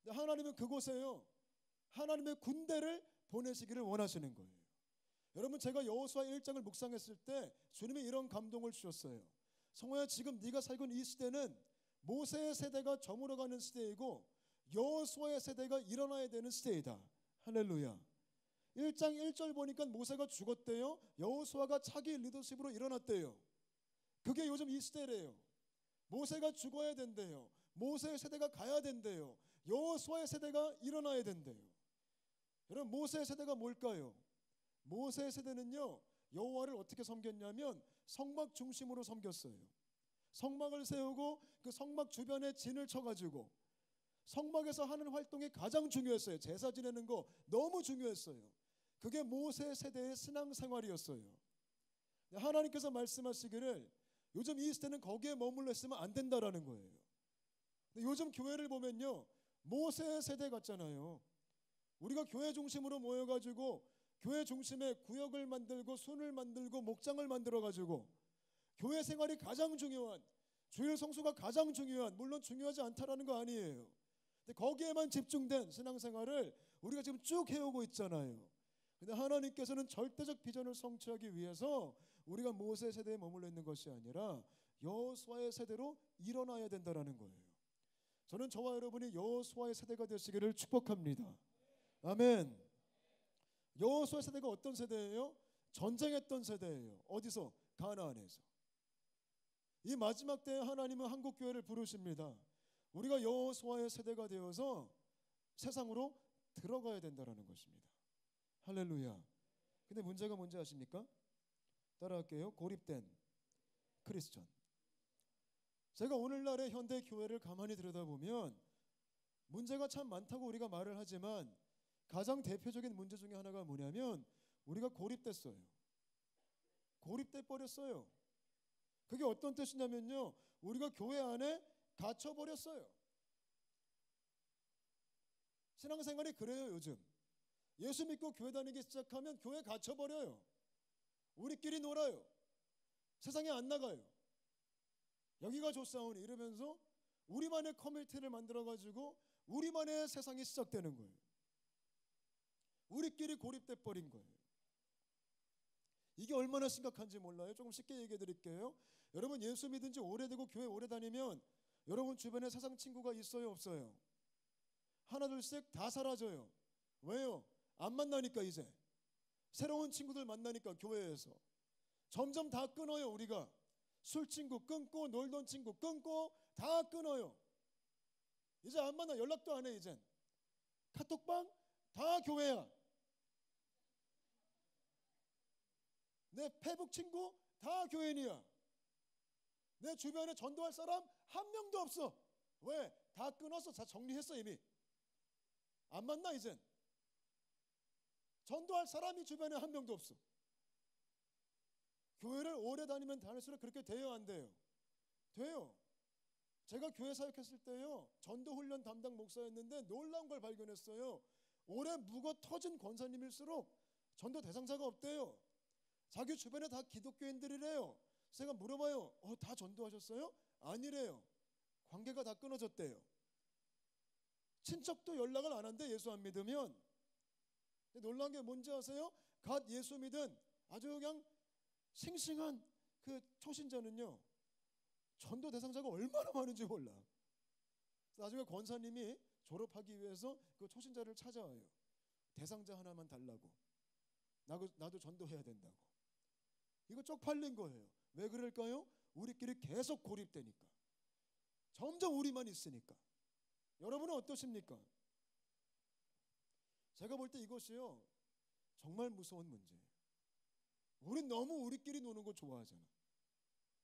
하나님은 그곳에요 하나님의 군대를 보내시기를 원하시는 거예요. 여러분 제가 여호수아 1장을 묵상했을 때 주님이 이런 감동을 주셨어요. 성호야 지금 네가 살고 있는 이 시대는 모세의 세대가 저물어가는 시대이고 여호수아의 세대가 일어나야 되는 시대이다. 할렐루야. 1장 1절 보니까 모세가 죽었대요. 여호수아가 차기 리더십으로 일어났대요. 그게 요즘 이 시대래요. 모세가 죽어야 된대요. 모세의 세대가 가야 된대요. 여호수아의 세대가 일어나야 된대요. 여러분 모세의 세대가 뭘까요? 모세의 세대는요 여호와를 어떻게 섬겼냐면 성막 중심으로 섬겼어요. 성막을 세우고 그 성막 주변에 진을 쳐가지고 성막에서 하는 활동이 가장 중요했어요. 제사 지내는 거 너무 중요했어요. 그게 모세 세대의 신앙생활이었어요. 하나님께서 말씀하시기를 요즘 이 시대는 거기에 머물러 있으면 안 된다라는 거예요. 요즘 교회를 보면요, 모세 세대 같잖아요. 우리가 교회 중심으로 모여가지고 교회 중심에 구역을 만들고 순을 만들고 목장을 만들어가지고 교회 생활이 가장 중요한, 주일 성수가 가장 중요한, 물론 중요하지 않다라는 거 아니에요. 근데 거기에만 집중된 신앙생활을 우리가 지금 쭉 해오고 있잖아요. 근데 하나님께서는 절대적 비전을 성취하기 위해서 우리가 모세 세대에 머물러 있는 것이 아니라 여호수아의 세대로 일어나야 된다라는 거예요. 저는 저와 여러분이 여호수아의 세대가 되시기를 축복합니다. 아멘. 여호수아 세대가 어떤 세대예요? 전쟁했던 세대예요. 어디서? 가나안에서. 이 마지막 때에 하나님은 한국 교회를 부르십니다. 우리가 여호수아의 세대가 되어서 세상으로 들어가야 된다라는 것입니다. 할렐루야. 근데 문제가 뭔지 아십니까? 따라할게요. 고립된 크리스천. 제가 오늘날의 현대 교회를 가만히 들여다보면 문제가 참 많다고 우리가 말을 하지만 가장 대표적인 문제 중에 하나가 뭐냐면 우리가 고립됐어요. 고립돼 버렸어요. 그게 어떤 뜻이냐면요, 우리가 교회 안에 갇혀 버렸어요. 신앙생활이 그래요. 요즘 예수 믿고 교회 다니기 시작하면 교회 갇혀 버려요. 우리끼리 놀아요. 세상에 안 나가요. 여기가 좋사오니 이러면서 우리만의 커뮤니티를 만들어가지고 우리만의 세상이 시작되는 거예요. 우리끼리 고립돼 버린 거예요. 이게 얼마나 심각한지 몰라요. 조금 쉽게 얘기해 드릴게요. 여러분 예수 믿은 지 오래되고 교회 오래 다니면 여러분 주변에 세상 친구가 있어요, 없어요? 하나 둘씩 다 사라져요. 왜요? 안 만나니까. 이제 새로운 친구들 만나니까 교회에서 점점 다 끊어요. 우리가 술 친구 끊고 놀던 친구 끊고 다 끊어요. 이제 안 만나. 연락도 안 해. 이젠 카톡방 다 교회야. 내 페북 친구 다 교인이야. 내 주변에 전도할 사람 한 명도 없어. 왜? 다 끊었어. 다 정리했어. 이미 안 만나. 이젠 전도할 사람이 주변에 한 명도 없어. 교회를 오래 다니면 다닐수록 그렇게 돼요, 안 돼요? 돼요. 제가 교회 사역했을 때요, 전도훈련 담당 목사였는데 놀라운 걸 발견했어요. 오래 묵어 터진 권사님일수록 전도 대상자가 없대요. 자기 주변에 다 기독교인들이래요. 제가 물어봐요. 다 전도하셨어요? 아니래요. 관계가 다 끊어졌대요. 친척도 연락을 안 한대, 예수 안 믿으면. 놀라운 게 뭔지 아세요? 갓 예수 믿은 아주 그냥 싱싱한 그 초신자는요, 전도 대상자가 얼마나 많은지 몰라. 나중에 권사님이 졸업하기 위해서 그 초신자를 찾아와요. 대상자 하나만 달라고. 나도 전도해야 된다고. 이거 쪽팔린 거예요. 왜 그럴까요? 우리끼리 계속 고립되니까. 점점 우리만 있으니까. 여러분은 어떠십니까? 제가 볼 때 이것이요, 정말 무서운 문제예요. 우린 너무 우리끼리 노는 거 좋아하잖아.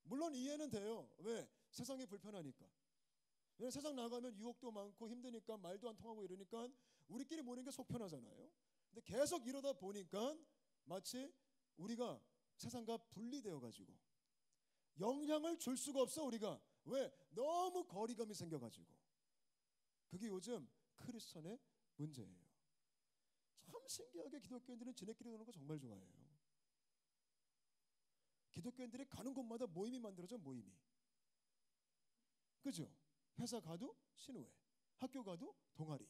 물론 이해는 돼요. 왜? 세상이 불편하니까. 왜? 세상 나가면 유혹도 많고 힘드니까 말도 안 통하고 이러니까 우리끼리 모는 게 속 편하잖아요. 근데 계속 이러다 보니까 마치 우리가 세상과 분리되어 가지고 영향을 줄 수가 없어. 우리가. 왜? 너무 거리감이 생겨가지고. 그게 요즘 크리스천의 문제예요. 참 신기하게 기독교인들은 지네끼리 노는 거 정말 좋아해요. 기독교인들이 가는 곳마다 모임이 만들어져. 모임이. 그죠? 회사 가도 신우회, 학교 가도 동아리.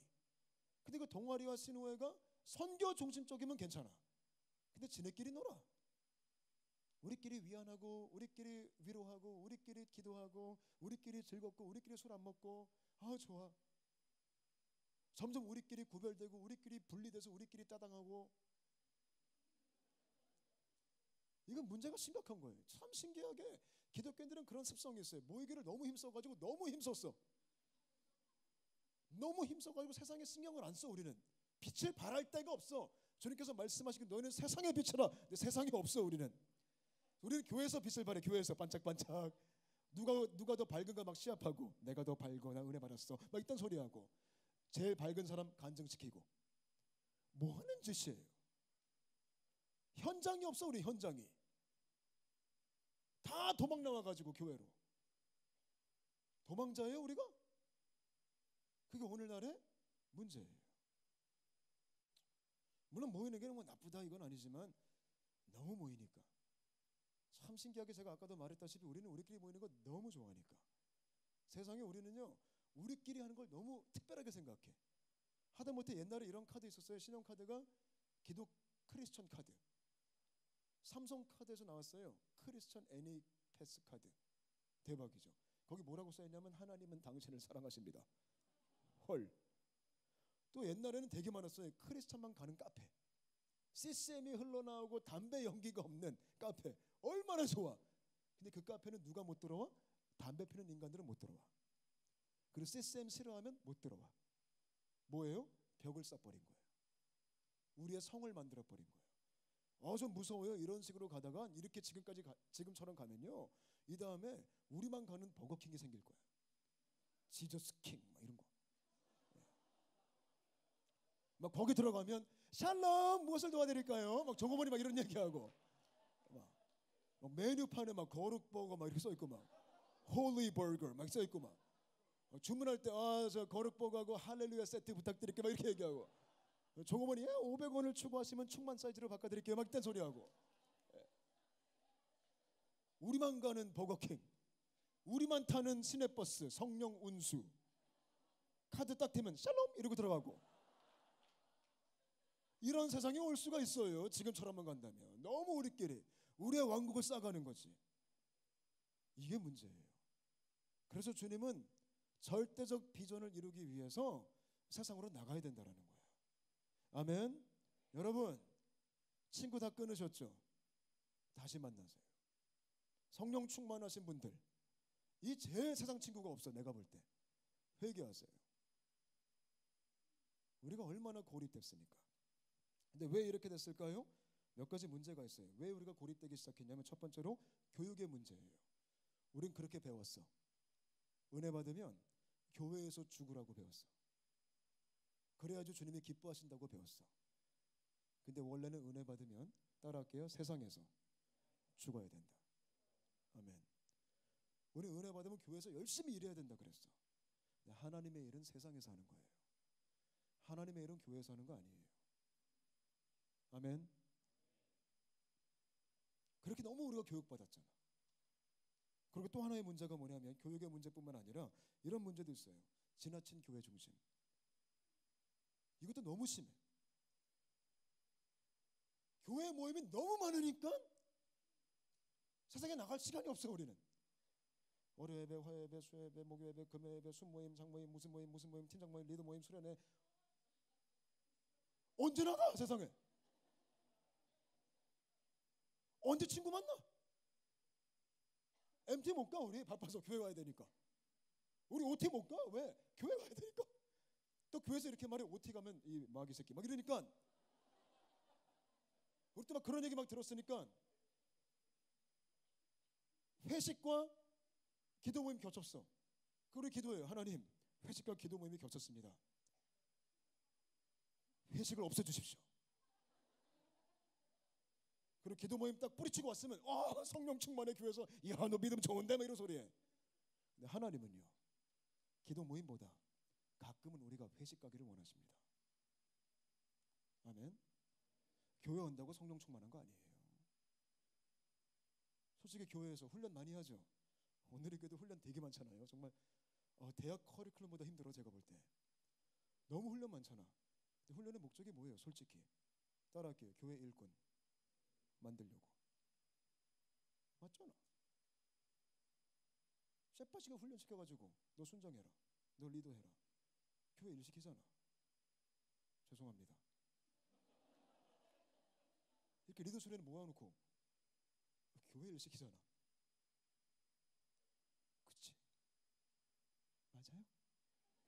근데 그 동아리와 신우회가 선교 중심적이면 괜찮아. 근데 지네끼리 놀아. 우리끼리 위안하고 우리끼리 위로하고 우리끼리 기도하고 우리끼리 즐겁고 우리끼리 술 안 먹고 좋아. 점점 우리끼리 구별되고 우리끼리 분리돼서 우리끼리 따당하고. 이건 문제가 심각한 거예요. 참 신기하게 기독교인들은 그런 습성이 있어요. 모이기를 너무 힘써가지고 너무 힘썼어. 너무 힘써가지고 세상에 신경을 안 써. 우리는 빛을 발할 데가 없어. 주님께서 말씀하시길 너희는 세상의 빛이라. 근데 세상이 없어. 우리는 교회에서 빛을 발해. 교회에서 반짝반짝 누가 더 밝은가 막 시합하고, 내가 더 밝고 나 은혜 받았어 막 이딴 소리하고, 제일 밝은 사람 간증시키고, 뭐 하는 짓이에요? 현장이 없어. 우리 현장이 다 도망 나와가지고 교회로. 도망자예요 우리가? 그게 오늘날의 문제예요. 물론 모이는 게 뭐 나쁘다 이건 아니지만 너무 모이니까. 참 신기하게 제가 아까도 말했다시피 우리는 우리끼리 모이는 거 너무 좋아하니까. 세상에 우리는요 우리끼리 하는 걸 너무 특별하게 생각해. 하다못해 옛날에 이런 카드 있었어요. 신용카드가 기독 크리스천 카드. 삼성카드에서 나왔어요. 크리스천 애니 패스 카드. 대박이죠. 거기 뭐라고 써있냐면 하나님은 당신을 사랑하십니다. 헐. 또 옛날에는 되게 많았어요. 크리스천만 가는 카페. CCM이 흘러나오고 담배 연기가 없는 카페. 얼마나 좋아. 근데 그 카페는 누가 못 들어와? 담배 피는 인간들은 못 들어와. 그리고 CCM 싫어하면 못 들어와. 뭐예요? 벽을 쌓아버린 거예요. 우리의 성을 만들어버린 거예요. 좀 무서워요. 이런 식으로 가다가 이렇게 지금처럼 가면요, 이 다음에 우리만 가는 버거킹이 생길 거예요. 지저스 킹 막 이런 거. 막 거기 들어가면 샬롬 무엇을 도와드릴까요? 막 종업원이 막 이런 얘기하고, 막 메뉴판에 막 거룩버거 막 이렇게 써 있고, 막 홀리 버거 막 써 있고, 막 주문할 때 저 거룩버거하고 할렐루야 세트 부탁드릴게요 막 이렇게 얘기하고, 종업원이 500원을 추가하시면 충만 사이즈로 바꿔드릴게요 막 이딴 소리하고. 우리만 가는 버거킹, 우리만 타는 시내버스, 성령 운수, 카드 딱 대면 샬롬 이러고 들어가고, 이런 세상이 올 수가 있어요. 지금처럼만 간다면. 너무 우리끼리 우리의 왕국을 쌓아가는 거지. 이게 문제예요. 그래서 주님은 절대적 비전을 이루기 위해서 세상으로 나가야 된다는 거예요. 아멘. 여러분, 친구 다 끊으셨죠? 다시 만나세요. 성령 충만하신 분들, 이 제일 세상 친구가 없어. 내가 볼 때 회개하세요. 우리가 얼마나 고립됐습니까? 근데 왜 이렇게 됐을까요? 몇 가지 문제가 있어요. 왜 우리가 고립되기 시작했냐면, 첫 번째로 교육의 문제예요. 우린 그렇게 배웠어. 은혜 받으면 교회에서 죽으라고 배웠어. 그래야지 주님이 기뻐하신다고 배웠어. 근데 원래는 은혜 받으면, 따라할게요, 세상에서 죽어야 된다. 아멘. 우리 은혜 받으면 교회에서 열심히 일해야 된다 그랬어. 근데 하나님의 일은 세상에서 하는 거예요. 하나님의 일은 교회에서 하는 거 아니에요. 아멘. 그렇게 너무 우리가 교육받았잖아. 그리고 또 하나의 문제가 뭐냐면, 교육의 문제뿐만 아니라 이런 문제도 있어요. 지나친 교회 중심. 이것도 너무 심해. 교회 모임이 너무 많으니까 세상에 나갈 시간이 없어. 우리는 월요예배, 화요예배, 수요예배, 목요예배, 금요예배, 순모임, 장모임, 무슨 모임, 팀장 모임, 리더 모임, 수련회. 언제 나가 세상에? 언제 친구 만나? MT 못 가. 우리 바빠서 교회 와야 되니까. 우리 OT 못 가. 왜? 교회 와야 되니까. 또 교회에서 이렇게 말해. OT 가면 이 마귀 새끼 막 이러니까. 우리 또 막 그런 얘기 막 들었으니까 회식과 기도 모임 겹쳤어. 우리 기도해요. 하나님, 회식과 기도 모임이 겹쳤습니다. 회식을 없애주십시오. 그리고 기도 모임 딱 뿌리치고 왔으면 성령 충만의 교회에서, 야 너 믿음 좋은데 막 이런 소리에. 근데 하나님은요, 기도 모임보다 가끔은 우리가 회식 가기를 원하십니다. 아멘. 교회 온다고 성령 충만한 거 아니에요. 솔직히 교회에서 훈련 많이 하죠. 오늘의 교회도 훈련 되게 많잖아요. 정말 대학 커리큘럼보다 힘들어. 제가 볼 때 너무 훈련 많잖아. 근데 훈련의 목적이 뭐예요? 솔직히 따라할게요. 교회 일꾼 만들려고. 맞잖아. 셰파시가 훈련시켜가지고 너 순정해라, 너 리더해라, 교회 일 시키잖아. 죄송합니다. 이렇게 리더 수련회 모아놓고 교회 일 시키잖아. 그치? 맞아요?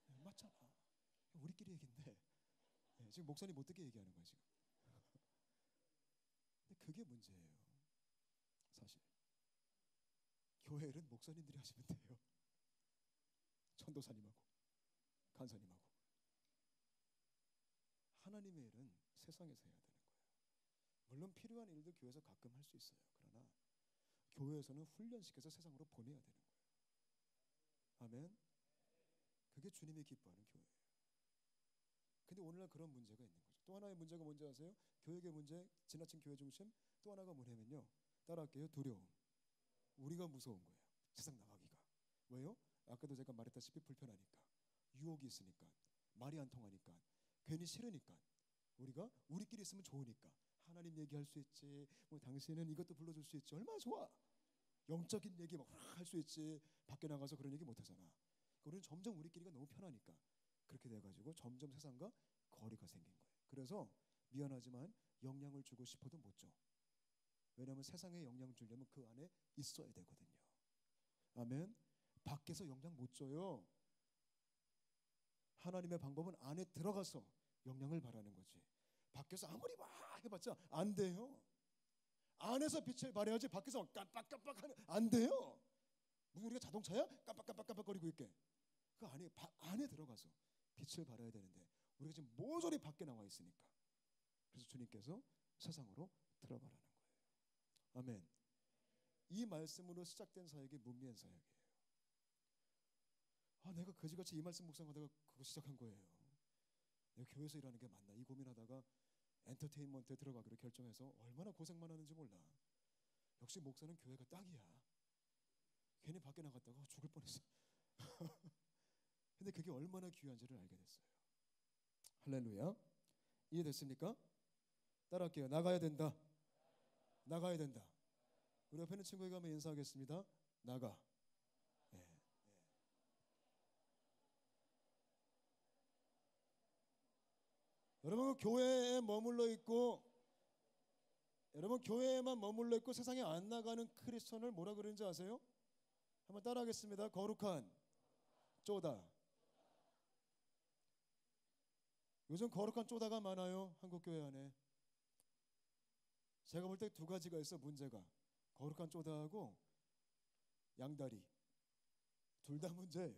네, 맞잖아. 우리끼리 얘기인데 지금 목사님 못 듣게 얘기하는 거야 지금. 근데 그게 문제예요. 사실 교회 일은 목사님들이 하시면 돼요. 전도사님하고 간사님하고. 하나님의 일은 세상에서 해야 되는 거예요. 물론 필요한 일도 교회에서 가끔 할 수 있어요. 그러나 교회에서는 훈련시켜서 세상으로 보내야 되는 거예요. 아멘. 그게 주님이 기뻐하는 교회예요. 근데 오늘날 그런 문제가 있는 거죠. 또 하나의 문제가 뭔지 아세요? 교육의 문제, 지나친 교회 중심. 또 하나가 뭐냐면요, 따라할게요. 두려움. 우리가 무서운 거예요. 세상 나가기가. 왜요? 아까도 제가 말했다시피 불편하니까, 유혹이 있으니까, 말이 안 통하니까, 괜히 싫으니까, 우리가 우리끼리 있으면 좋으니까 하나님 얘기할 수 있지, 뭐 당신은 이것도 불러줄 수 있지, 얼마나 좋아. 영적인 얘기 막 할 수 있지. 밖에 나가서 그런 얘기 못 하잖아. 우리는 점점 우리끼리가 너무 편하니까 그렇게 돼가지고 점점 세상과 거리가 생긴 거예요. 그래서 미안하지만 영향을 주고 싶어도 못 줘. 왜냐하면 세상에 영향 주려면 그 안에 있어야 되거든요. 아멘. 밖에서 영향 못 줘요. 하나님의 방법은 안에 들어가서 영향을 발하는 거지. 밖에서 아무리 막 해봤자 안 돼요. 안에서 빛을 발해야지 밖에서 깜빡깜빡 하는 안 돼요. 무슨 우리가 자동차야? 깜빡깜빡거리고 있게. 그 안에 들어가서 빛을 발해야 되는데 우리가 지금 모조리 밖에 나와 있으니까. 그래서 주님께서 세상으로 들어가라는 거예요. 아멘. 이 말씀으로 시작된 사역이 문미한 사역이에요. 내가 거지같이 이 말씀 묵상하다가 그거 시작한 거예요. 내가 교회에서 일하는 게 맞나 이 고민하다가 엔터테인먼트에 들어가기로 결정해서 얼마나 고생만 하는지 몰라. 역시 목사는 교회가 딱이야. 괜히 밖에 나갔다가 죽을 뻔했어. 근데 그게 얼마나 귀한지를 알게 됐어요. 할렐루야. 이해됐습니까? 따라할게요. 나가야 된다. 나가야 된다. 우리 옆에 있는 친구에게 한번 인사하겠습니다. 나가. 네. 여러분 교회에 머물러 있고 교회에만 머물러 있고 세상에 안 나가는 크리스천을 뭐라 그러는지 아세요? 한번 따라하겠습니다. 거룩한 쪼다. 요즘 거룩한 쪼다가 많아요. 한국 교회 안에. 제가 볼 때 두 가지가 있어. 문제가 거룩한 쪼다하고 양다리. 둘 다 문제예요.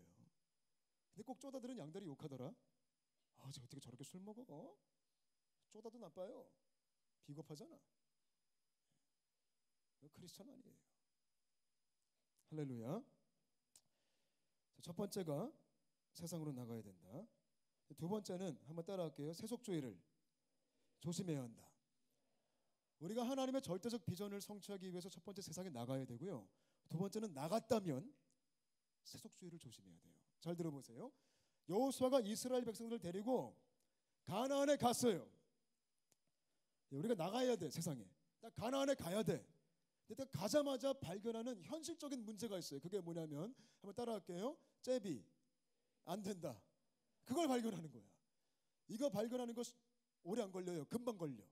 근데 꼭 쪼다들은 양다리 욕하더라. 저 어떻게 저렇게 술 먹어? 쪼다도 나빠요. 비겁하잖아. 크리스천 아니에요. 할렐루야. 첫 번째가 세상으로 나가야 된다. 두 번째는 한번 따라할게요. 세속주의를 조심해야 한다. 우리가 하나님의 절대적 비전을 성취하기 위해서 첫 번째 세상에 나가야 되고요. 두 번째는 나갔다면 세속주의를 조심해야 돼요. 잘 들어보세요. 여호수아가 이스라엘 백성들을 데리고 가나안에 갔어요. 우리가 나가야 돼. 세상에 딱 가나안에 가야 돼. 근데 딱 가자마자 발견하는 현실적인 문제가 있어요. 그게 뭐냐면 한번 따라할게요. 잽이 안 된다. 그걸 발견하는 거야. 이거 발견하는 거 오래 안 걸려요. 금방 걸려.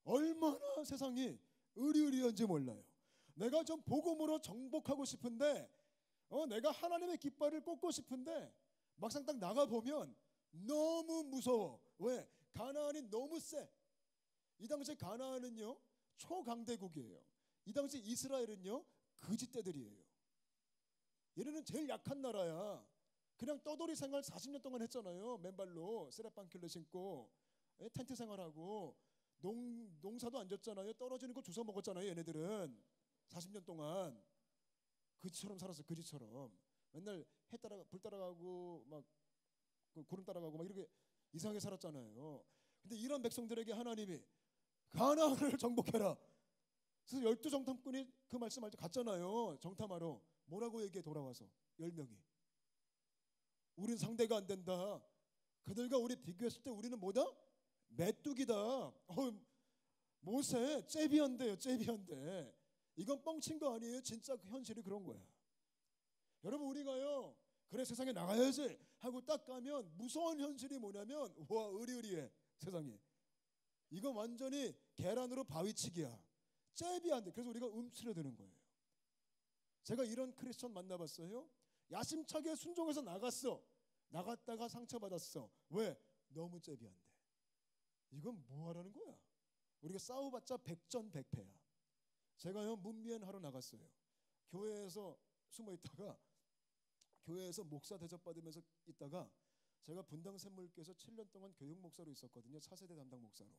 얼마나 세상이 의리의리한지 몰라요. 내가 좀 복음으로 정복하고 싶은데 내가 하나님의 깃발을 꽂고 싶은데 막상 딱 나가보면 너무 무서워. 왜? 가나안이 너무 세. 이 당시 가나안은요 초강대국이에요. 이 당시 이스라엘은요 거짓대들이에요. 얘네는 제일 약한 나라야. 그냥 떠돌이 생활 40년 동안 했잖아요. 맨발로 쓰레빵킬러 신고 텐트 생활하고 농사도 안 졌잖아요. 떨어지는 거 주워 먹었잖아요. 얘네들은 40년 동안 그지처럼 살았어요. 그지처럼 맨날 해 따라 불 따라가고 막 구름 따라가고 막 이렇게 이상하게 살았잖아요. 근데 이런 백성들에게 하나님이 가나안을 정복해라. 그래서 12정탐꾼이 그 말씀할 때 갔잖아요. 정탐하러. 뭐라고 얘기해 돌아와서 10명이. 우린 상대가 안 된다. 그들과 우리 비교했을 때 우리는 뭐다? 메뚜기다. 모세 잽이 안 돼요. 잽이 안 돼. 이건 뻥친 거 아니에요. 진짜 그 현실이 그런 거야. 여러분 우리가요 그래 세상에 나가야지 하고 딱 가면 무서운 현실이 뭐냐면 와 의리의리해 세상이. 이건 완전히 계란으로 바위치기야. 잽이 안 돼. 그래서 우리가 움츠려드는 거예요. 제가 이런 크리스천 만나봤어요. 야심차게 순종해서 나갔어. 나갔다가 상처받았어. 왜? 너무 잽이 안 돼. 이건 뭐 하라는 거야? 우리가 싸워봤자 백전백패야. 제가요 문미엔 하러 나갔어요. 교회에서 숨어 있다가 교회에서 목사 대접 받으면서 있다가 제가 분당 샘물교에서 7년 동안 교육 목사로 있었거든요. 차세대 담당 목사로.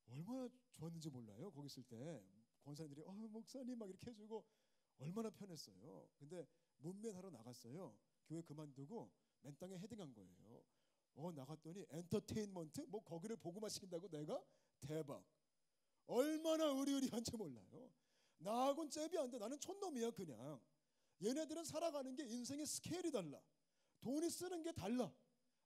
얼마나 좋았는지 몰라요. 거기 있을 때 권사님들이 목사님 막 이렇게 해주고 얼마나 편했어요. 근데 문면하러 나갔어요. 교회 그만두고 맨 땅에 헤딩한 거예요. 나갔더니 엔터테인먼트 뭐 거기를 보고만 시킨다고 내가 대박. 얼마나 의리의리한지 몰라요. 나하고는 잽이 안 돼. 나는 촌놈이야 그냥. 얘네들은 살아가는 게 인생의 스케일이 달라. 돈이 쓰는 게 달라.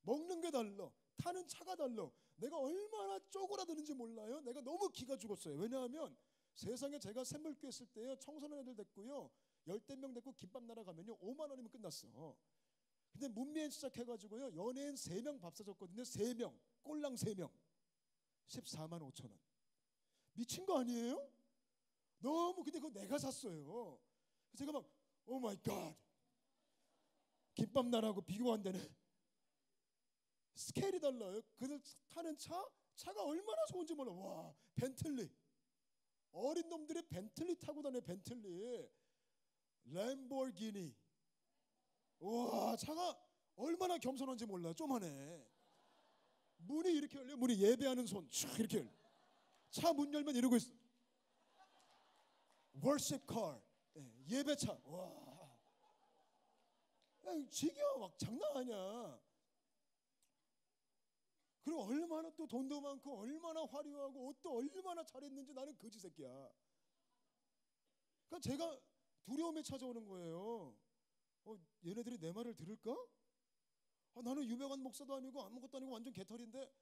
먹는 게 달라. 타는 차가 달라. 내가 얼마나 쪼그라드는지 몰라요. 내가 너무 기가 죽었어요. 왜냐하면 세상에 제가 샘물교회 있을 때요, 청소년 애들 됐고요, 10명 됐고 김밥 날아가면요 5만 원이면 끝났어. 근데 문미엔 시작해가지고요 연예인 3명 밥 사줬거든요. 3명 꼴랑 3명 14만 5천 원. 미친 거 아니에요? 너무. 근데 그거 내가 샀어요. 그래서 제가 막 오 마이 갓, 김밥 나라고 비교가 안 되네. 스케일이 달라요. 그들 타는 차가 얼마나 좋은지 몰라. 와, 벤틀리. 어린 놈들이 벤틀리 타고 다녀. 벤틀리, 램보르기니. 와, 차가 얼마나 겸손한지 몰라. 좀하네. 문이 이렇게 열려. 문이 예배하는 손 쭉 이렇게 열려. 차 문 열면 이러고 있어. worship car. 예배차. 와, 지겨. 막 장난 아니야. 그리고 얼마나 또 돈도 많고 얼마나 화려하고 옷도 얼마나 잘했는지. 나는 거지 새끼야. 그러니까 제가 두려움에 찾아오는 거예요. 얘네들이 내 말을 들을까? 나는 유명한 목사도 아니고 아무것도 아니고 완전 개털인데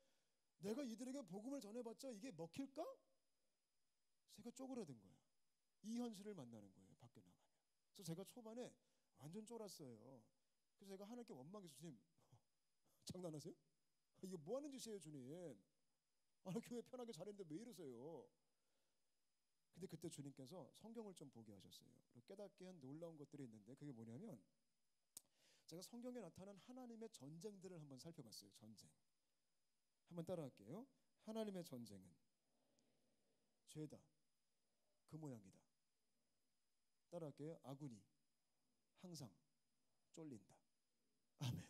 내가 이들에게 복음을 전해봤자 이게 먹힐까? 제가 쪼그라든 거야. 이 현실을 만나는 거예요. 밖에 나가면. 그래서 제가 초반에 완전 쫄았어요. 그래서 제가 하나님께 원망해서, 주님 장난하세요? 이게 뭐 하는 짓이에요 주님? 나 교회 편하게 잘했는데 왜 이러세요? 근데 그때 주님께서 성경을 좀 보게 하셨어요. 깨닫게 한 놀라운 것들이 있는데 그게 뭐냐면, 제가 성경에 나타난 하나님의 전쟁들을 한번 살펴봤어요. 전쟁. 한번 따라할게요. 하나님의 전쟁은 죄다. 그 모양이다. 따라할게요. 아군이 항상 쫄린다. 아멘.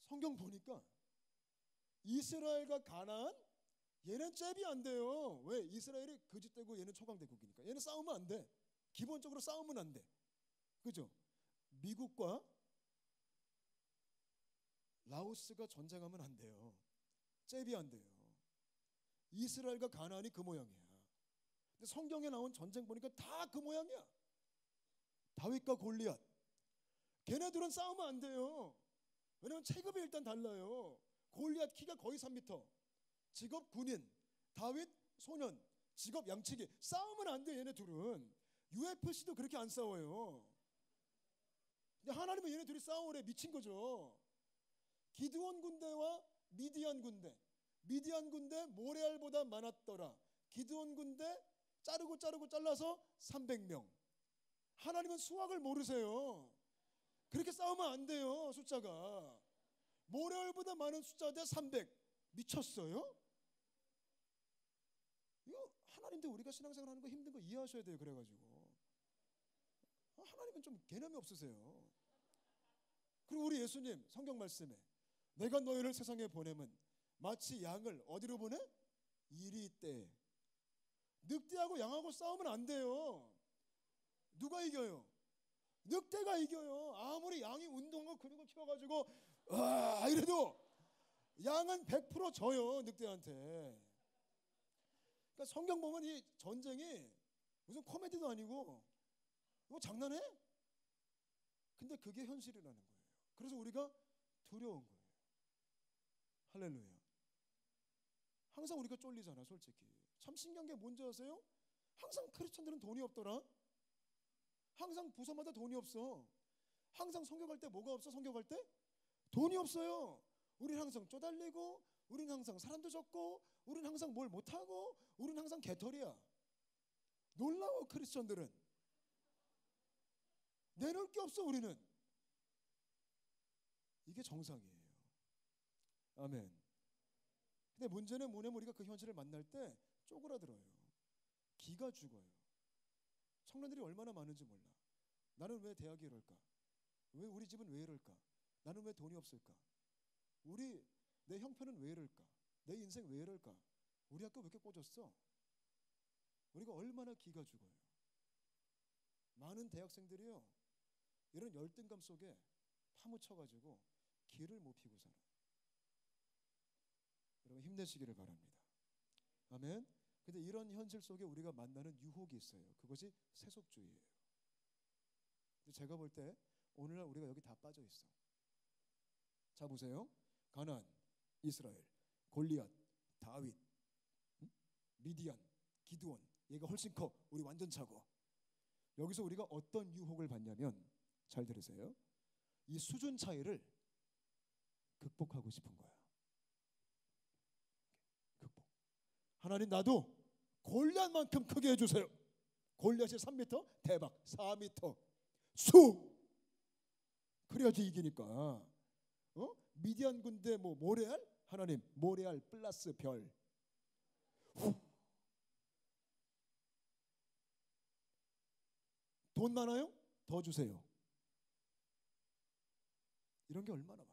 성경 보니까 이스라엘과 가나안, 얘는 잽이 안 돼요. 왜? 이스라엘이 거짓되고 얘는 초강대국이니까. 얘는 싸우면 안 돼. 기본적으로 싸우면 안 돼. 그죠? 미국과 라오스가 전쟁하면 안 돼요. 잽이 안 돼요. 이스라엘과 가나안이 그 모양이야. 근데 성경에 나온 전쟁 보니까 다 그 모양이야. 다윗과 골리앗. 걔네들은 싸우면 안 돼요. 왜냐면 체급이 일단 달라요. 골리앗 키가 거의 3m. 직업 군인. 다윗 소년. 직업 양치기. 싸우면 안 돼. 얘네 둘은. UFC도 그렇게 안 싸워요. 근데 하나님은 얘네 둘이 싸우래. 미친 거죠. 기드온 군대와 미디안 군대. 미디안 군대 모레알보다 많았더라. 기드온 군대 자르고 잘라서 300명. 하나님은 수학을 모르세요. 그렇게 싸우면 안 돼요. 숫자가 모래알보다 많은 숫자 대 300. 미쳤어요? 이거 하나님도 우리가 신앙생활 하는 거 힘든 거 이해하셔야 돼요. 그래가지고 하나님은 좀 개념이 없으세요. 그리고 우리 예수님 성경 말씀에 내가 너희를 세상에 보내면 마치 양을 어디로 보내? 이리 때. 늑대하고 양하고 싸우면 안 돼요. 누가 이겨요? 늑대가 이겨요. 아무리 양이 운동하고 근육을 키워가지고 이래도 양은 100% 져요. 늑대한테. 그러니까 성경 보면 이 전쟁이 무슨 코미디도 아니고 이거 장난해? 근데 그게 현실이라는 거예요. 그래서 우리가 두려운 거예요. 할렐루야. 항상 우리가 쫄리잖아. 솔직히 참 신기한 게 뭔지 아세요? 항상 크리스천들은 돈이 없더라. 항상 부서마다 돈이 없어. 항상 성경할 때 뭐가 없어? 성경할 때? 돈이 없어요. 우린 항상 쪼달리고, 우린 항상 사람도 적고, 우린 항상 뭘 못하고, 우린 항상 개털이야. 놀라워. 크리스천들은 내놓을 게 없어. 우리는. 이게 정상이에요. 아멘. 근데 문제는 뭐냐면 우리가 그 현실을 만날 때 쪼그라들어요. 기가 죽어요. 청년들이 얼마나 많은지 몰라. 나는 왜 대학이 이럴까? 왜 우리 집은 왜 이럴까? 나는 왜 돈이 없을까? 내 형편은 왜 이럴까? 내 인생 왜 이럴까? 우리 학교 왜 이렇게 꽂았어? 우리가 얼마나 기가 죽어요. 많은 대학생들이요, 이런 열등감 속에 파묻혀가지고 길을 못 피고 살아. 여러분 힘내시기를 바랍니다. 아멘. 근데 이런 현실 속에 우리가 만나는 유혹이 있어요. 그것이 세속주의예요. 근데 제가 볼 때 오늘날 우리가 여기 다 빠져 있어. 자 보세요. 가나안, 이스라엘, 골리앗, 다윗, 미디안, 기드온. 얘가 훨씬 커. 우리 완전 차고. 여기서 우리가 어떤 유혹을 받냐면, 잘 들으세요. 이 수준 차이를 극복하고 싶은 거야. 극복. 하나님, 나도 골리앗만큼 크게 해주세요. 골리앗이 3m, 대박 4m 수. 그래야지 이기니까. 미디안 군대 뭐 모레알? 하나님, 모레알 플러스 별. 후. 돈 많아요? 더 주세요. 이런 게 얼마나 많아.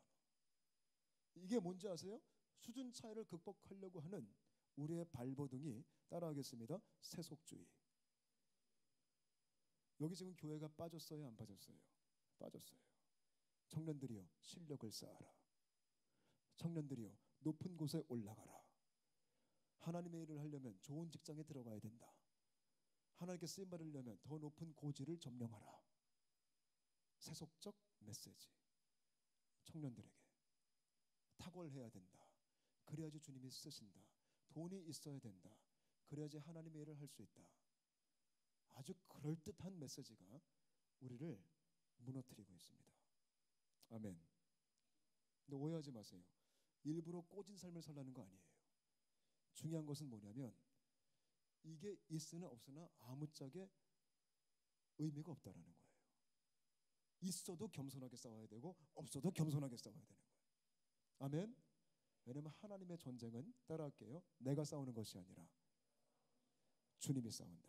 이게 뭔지 아세요? 수준 차이를 극복하려고 하는 우리의 발버둥이, 따라하겠습니다, 세속주의. 여기 지금 교회가 빠졌어요, 안 빠졌어요? 빠졌어요. 청년들이여 실력을 쌓아라. 청년들이여 높은 곳에 올라가라. 하나님의 일을 하려면 좋은 직장에 들어가야 된다. 하나님께 쓰임 받으려면 더 높은 고지를 점령하라. 세속적 메시지. 청년들에게 탁월해야 된다. 그래야지 주님이 쓰신다. 돈이 있어야 된다. 그래야지 하나님의 일을 할 수 있다. 아주 그럴듯한 메시지가 우리를 무너뜨리고 있습니다. 아멘. 근데 오해하지 마세요. 일부러 꽂은 삶을 살라는 거 아니에요. 중요한 것은 뭐냐면, 이게 있으나 없으나 아무짝에 의미가 없다라는 거예요. 있어도 겸손하게 싸워야 되고 없어도 겸손하게 싸워야 되는 거예요. 아멘. 왜냐하면 하나님의 전쟁은, 따라할게요, 내가 싸우는 것이 아니라 주님이 싸운다.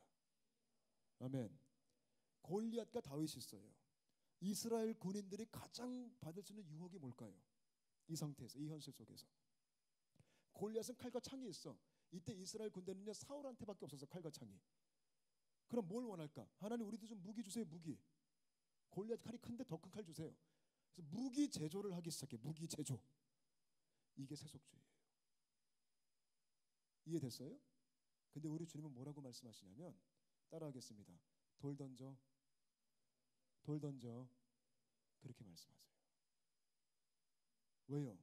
아멘. 골리앗과 다윗이 있어요. 이스라엘 군인들이 가장 받을 수 있는 유혹이 뭘까요? 이 상태에서, 이 현실 속에서 골리앗은 칼과 창이 있어. 이때 이스라엘 군대는요, 사울한테밖에 없었어, 칼과 창이. 그럼 뭘 원할까? 하나님, 우리도 좀 무기 주세요. 무기. 골리앗 칼이 큰데 더 큰 칼 주세요. 그래서 무기 제조를 하기 시작해. 무기 제조. 이게 세속주의예요. 이해됐어요? 근데 우리 주님은 뭐라고 말씀하시냐면, 따라하겠습니다. 돌 던져, 돌 던져. 그렇게 말씀하세요. 왜요?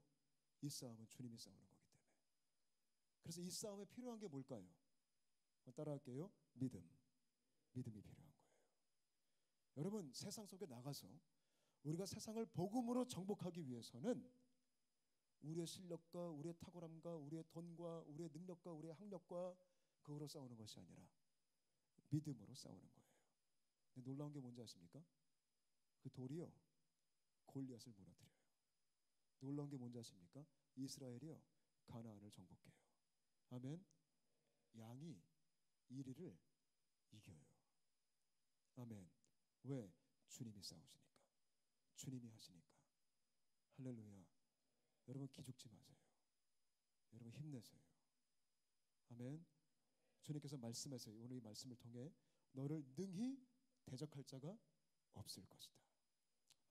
이 싸움은 주님이 싸우는 거기 때문에. 그래서 이 싸움에 필요한 게 뭘까요? 따라할게요. 믿음. 믿음이 필요한 거예요. 여러분, 세상 속에 나가서 우리가 세상을 복음으로 정복하기 위해서는 우리의 실력과 우리의 탁월함과 우리의 돈과 우리의 능력과 우리의 학력과 그거로 싸우는 것이 아니라 믿음으로 싸우는 거예요. 근데 놀라운 게 뭔지 아십니까? 그 돌이요, 골리앗을 무너뜨려요. 놀라운 게 뭔지 아십니까? 이스라엘이요, 가나안을 정복해요. 아멘. 양이 이리를 이겨요. 아멘. 왜? 주님이 싸우시니까. 주님이 하시니까. 할렐루야. 여러분 기죽지 마세요. 여러분 힘내세요. 아멘. 주님께서 말씀하세요. 오늘 이 말씀을 통해 너를 능히 대적할 자가 없을 것이다.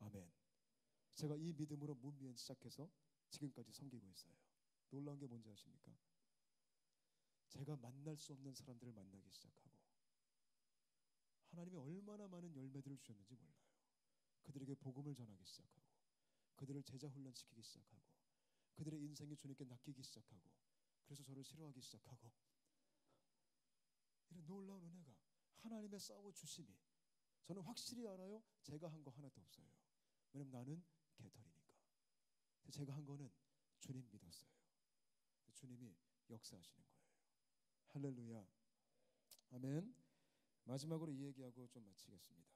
아멘. 제가 이 믿음으로 문미연 시작해서 지금까지 섬기고 있어요. 놀라운 게 뭔지 아십니까? 제가 만날 수 없는 사람들을 만나기 시작하고, 하나님이 얼마나 많은 열매들을 주셨는지 몰라요. 그들에게 복음을 전하기 시작하고, 그들을 제자 훈련시키기 시작하고, 그들의 인생이 주님께 낚이기 시작하고, 그래서 저를 싫어하기 시작하고, 이런 놀라운 은혜가, 하나님의 싸워 주심이, 저는 확실히 알아요. 제가 한 거 하나도 없어요. 왜냐면 나는 개털이니까. 제가 한 거는 주님 믿었어요. 주님이 역사하시는 거예요. 할렐루야. 아멘. 마지막으로 이 얘기하고 좀 마치겠습니다.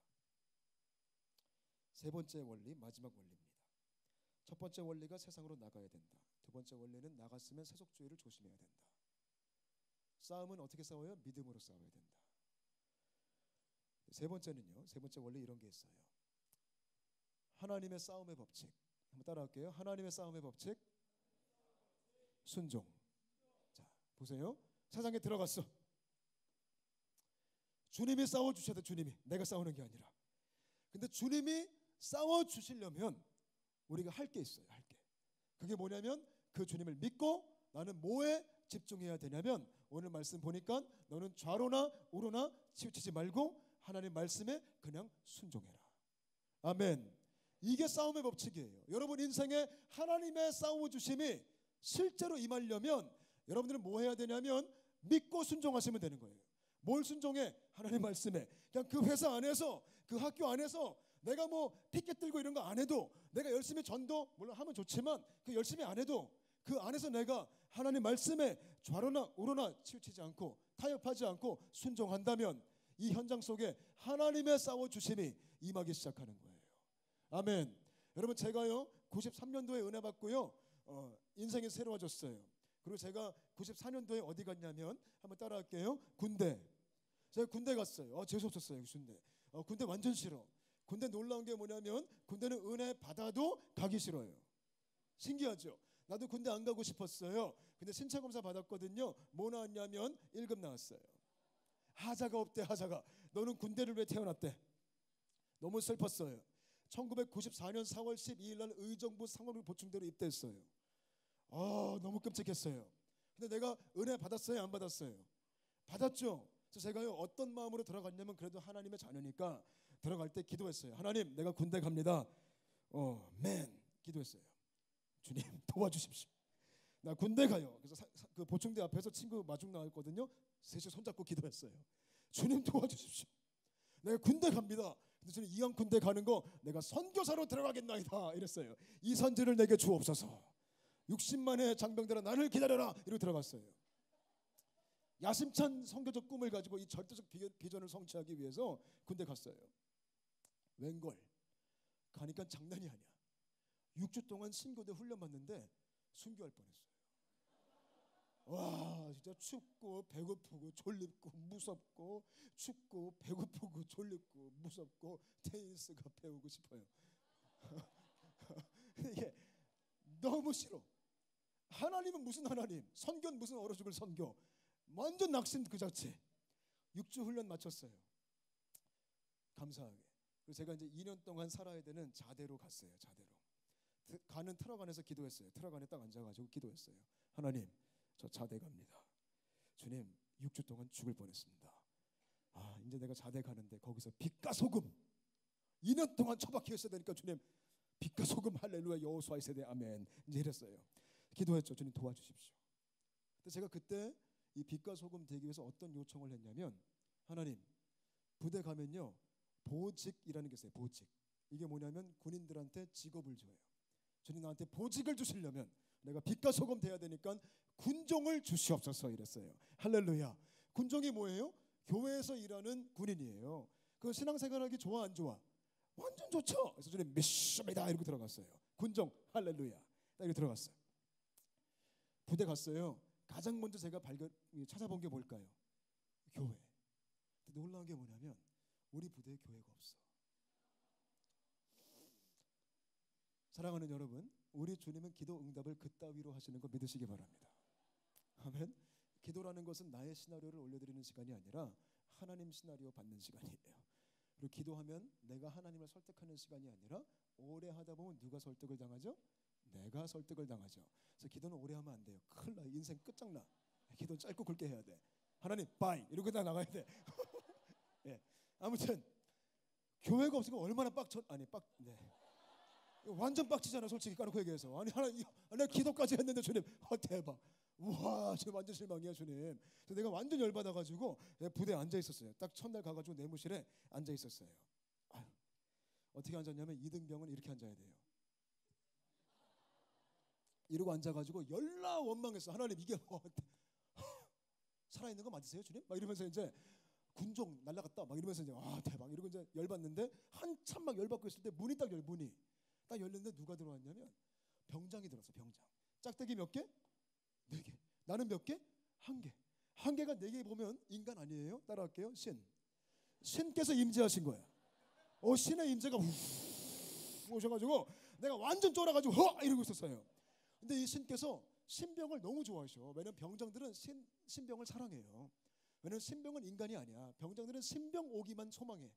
세 번째 원리, 마지막 원리입니다. 첫 번째 원리가 세상으로 나가야 된다. 두 번째 원리는 나갔으면 세속주의를 조심해야 된다. 싸움은 어떻게 싸워요? 믿음으로 싸워야 된다. 세 번째는요. 세 번째 원래 이런 게 있어요. 하나님의 싸움의 법칙. 한번 따라할게요. 하나님의 싸움의 법칙. 순종. 자, 보세요. 세상에 들어갔어. 주님이 싸워 주셔야 돼. 주님이. 내가 싸우는 게 아니라. 근데 주님이 싸워 주시려면 우리가 할 게 있어요. 할 게. 그게 뭐냐면 그 주님을 믿고 나는 뭐에 집중해야 되냐면 오늘 말씀 보니까 너는 좌로나 우로나 치우치지 말고 하나님 말씀에 그냥 순종해라. 아멘. 이게 싸움의 법칙이에요. 여러분 인생에 하나님의 싸워 주심이 실제로 임하려면 여러분들은 뭐 해야 되냐면 믿고 순종하시면 되는 거예요. 뭘 순종해? 하나님 말씀에. 그냥 그 회사 안에서 그 학교 안에서 내가 뭐 티켓 들고 이런 거 안 해도 내가 열심히 전도 물론 하면 좋지만 그 열심히 안 해도 그 안에서 내가 하나님 말씀에 좌로나 우로나 치우치지 않고 타협하지 않고 순종한다면 이 현장 속에 하나님의 싸워 주심이 임하기 시작하는 거예요. 아멘. 여러분 제가요 93년도에 은혜 받고요 인생이 새로워졌어요. 그리고 제가 94년도에 어디 갔냐면 한번 따라할게요. 군대. 제가 군대 갔어요. 재수 없었어요. 군대. 군대 완전 싫어. 군대 놀라운 게 뭐냐면 군대는 은혜 받아도 가기 싫어요. 신기하죠. 나도 군대 안 가고 싶었어요. 근데 신체 검사 받았거든요. 뭐 나왔냐면 1급 나왔어요. 하자가 없대. 하자가. 너는 군대를 왜 태어났대? 너무 슬펐어요. 1994년 4월 12일 날 의정부 상원을 보충대로 입대했어요. 너무 끔찍했어요. 근데 내가 은혜 받았어요? 안 받았어요? 받았죠. 그래서 제가요 어떤 마음으로 들어갔냐면 그래도 하나님의 자녀니까 들어갈 때 기도했어요. 하나님 내가 군대 갑니다. 기도했어요. 주님 도와주십시오. 나 군대 가요. 그래서 그 보충대 앞에서 친구 마중 나왔거든요. 셋이 손잡고 기도했어요. 주님 도와주십시오. 내가 군대 갑니다. 근데 저는 이왕 군대 가는 거 내가 선교사로 들어가겠나이다 이랬어요. 이 선지를 내게 주옵소서. 60만의 장병들아 나를 기다려라 이러고 들어갔어요. 야심찬 선교적 꿈을 가지고 이 절대적 비전을 성취하기 위해서 군대 갔어요. 웬걸 가니까 장난이 아니야. 6주 동안 신고대 훈련 받는데 순교할 뻔했어요. 와 진짜 춥고 배고프고 졸립고 무섭고 춥고 배고프고 졸립고 무섭고 테니스가 배우고 싶어요. 이게 너무 싫어. 하나님은 무슨 하나님, 선교는 무슨 얼어 죽을 선교, 완전 낙심 그 자체. 6주 훈련 마쳤어요. 감사하게. 그래서 제가 이제 2년 동안 살아야 되는 자대로 갔어요. 자대로 가는 트럭 안에서 기도했어요. 트럭 안에 딱 앉아가지고 기도했어요. 하나님 저 자대 갑니다. 주님 6주 동안 죽을 뻔했습니다. 이제 내가 자대 가는데 거기서 빛과 소금 2년 동안 처박혀 있어야 되니까 주님 빛과 소금 할렐루야 여호수아의 세대 아멘 이제 이랬어요. 기도했죠. 주님 도와주십시오. 근데 제가 그때 이 빛과 소금 되기 위해서 어떤 요청을 했냐면 하나님 부대 가면요 보직이라는 게 있어요. 보직. 이게 뭐냐면 군인들한테 직업을 줘요. 주님 나한테 보직을 주시려면 내가 빛과 소금 돼야 되니까 군종을 주시옵소서 이랬어요. 할렐루야. 군종이 뭐예요? 교회에서 일하는 군인이에요. 그 신앙생활하기 좋아 안 좋아? 완전 좋죠. 그래서 주님 믿습니다 이러고 들어갔어요. 군종 할렐루야. 딱 이렇게 들어갔어요. 부대 갔어요. 가장 먼저 제가 찾아본 게 뭘까요? 교회. 근데 놀라운 게 뭐냐면 우리 부대에 교회가 없어. 사랑하는 여러분, 우리 주님은 기도 응답을 그따위로 하시는 거 믿으시기 바랍니다. 아멘. 기도라는 것은 나의 시나리오를 올려드리는 시간이 아니라 하나님 시나리오 받는 시간이에요. 그리고 기도하면 내가 하나님을 설득하는 시간이 아니라 오래 하다 보면 누가 설득을 당하죠? 내가 설득을 당하죠. 그래서 기도는 오래 하면 안 돼요. 큰일 나. 인생 끝장나. 기도 짧고 굵게 해야 돼. 하나님 바이 이러고 다 나가야 돼. 예. 아무튼 교회가 없으니까 얼마나 네. 완전 빡치잖아 솔직히 까놓고 얘기해서. 아니 하나님 내가 기도까지 했는데 주님 대박. 우와 지금 완전 실망이야 주님. 그래서 내가 완전 열받아가지고 부대에 앉아 있었어요. 딱 첫날 가가지고 내무실에 앉아 있었어요. 어떻게 앉았냐면 이등병은 이렇게 앉아야 돼요. 이러고 앉아가지고 열나 원망했어. 하나님 이게 살아있는 거 맞으세요 주님? 막 이러면서 이제 군종 날라갔다 막 이러면서 이제 대박 이러고 이제 열받는데 한참 막 열받고 있을 때 문이 딱 열렸는데 누가 들어왔냐면 병장이 들어왔어. 병장. 짝대기 몇 개? 4개. 나는 몇 개? 1개. 1개가 4개 보면 인간 아니에요? 따라할게요. 신. 신께서 임재하신 거야. 신의 임재가 오셔가지고 내가 완전 쫄아가지고 이러고 있었어요. 근데 이 신께서 신병을 너무 좋아하셔. 왜냐면 병장들은 신병을 사랑해요. 왜냐면 신병은 인간이 아니야. 병장들은 신병 오기만 소망해.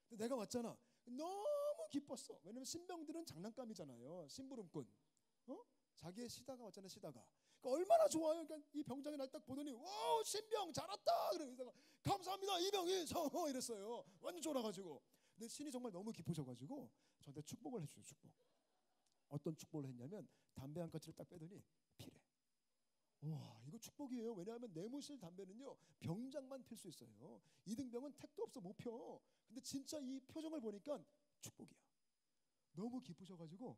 근데 내가 왔잖아. 너무 기뻤어. 왜냐면 신병들은 장난감이잖아요. 심부름꾼. 자기의 시다가 왔잖아. 시다가. 그러니까 얼마나 좋아요. 그러니까 이 병장이 날 딱 보더니 와 신병 잘 왔다. 그러면서 감사합니다 이병 이성 이랬어요. 완전 쫄아가지고. 근데 신이 정말 너무 기쁘셔가지고 저한테 축복을 해주죠. 축복. 어떤 축복을 했냐면 담배 한 까치를 딱 빼더니 피래. 와 이거 축복이에요. 왜냐하면 내무실 담배는요 병장만 필 수 있어요. 이등병은 택도 없어 못 펴. 근데 진짜 이 표정을 보니까 축복이야. 너무 기쁘셔가지고.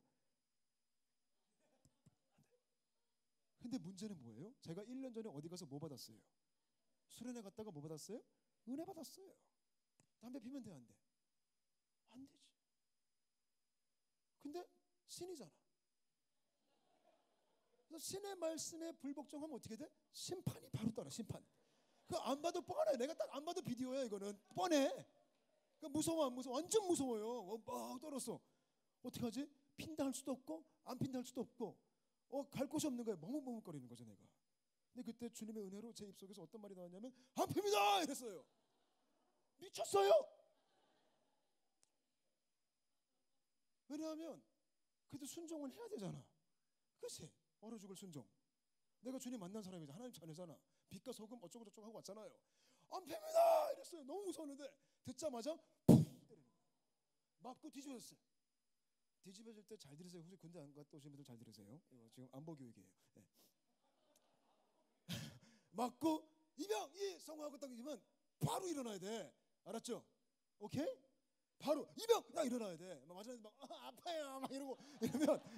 근데 문제는 뭐예요? 제가 1년 전에 어디 가서 뭐 받았어요? 수련회 갔다가 뭐 받았어요? 은혜 받았어요. 담배 피면 돼 안 돼? 안 되지. 근데 신이잖아. 그래서 신의 말씀에 불복종하면 어떻게 돼? 심판이 바로 따라. 심판. 그 안 봐도 뻔해. 내가 딱 안 봐도 비디오야 이거는. 뻔해. 그 무서워 안 무서워? 완전 무서워요. 막 떨었어. 어떻게 하지? 핀다 할 수도 없고 안 핀다 할 수도 없고 갈 곳이 없는 거예요. 머뭇머뭇거리는 거죠 내가. 근데 그때 주님의 은혜로 제 입속에서 어떤 말이 나왔냐면 안 핍니다 이랬어요. 미쳤어요? 왜냐하면 그래도 순종을 해야 되잖아. 그치? 얼어 죽을 순종. 내가 주님 만난 사람이잖아. 하나님 자녀잖아. 빛과 소금 어쩌고 저쩌고 하고 왔잖아요. 안 핍니다 이랬어요. 너무 무서웠는데 듣자마자 푹 때리는 거예요. 맞고 뒤집어졌어요. 뒤집어질 때 잘 들으세요. 혹시 군대 안 갔다 오신 분들 잘 들으세요. 지금 안보 교육이에요. 네. 맞고 이병 이성하고 딱 이면 바로 일어나야 돼. 알았죠? 오케이? 바로 이병 나 일어나야 돼. 막 맞았는데 막 아파요 막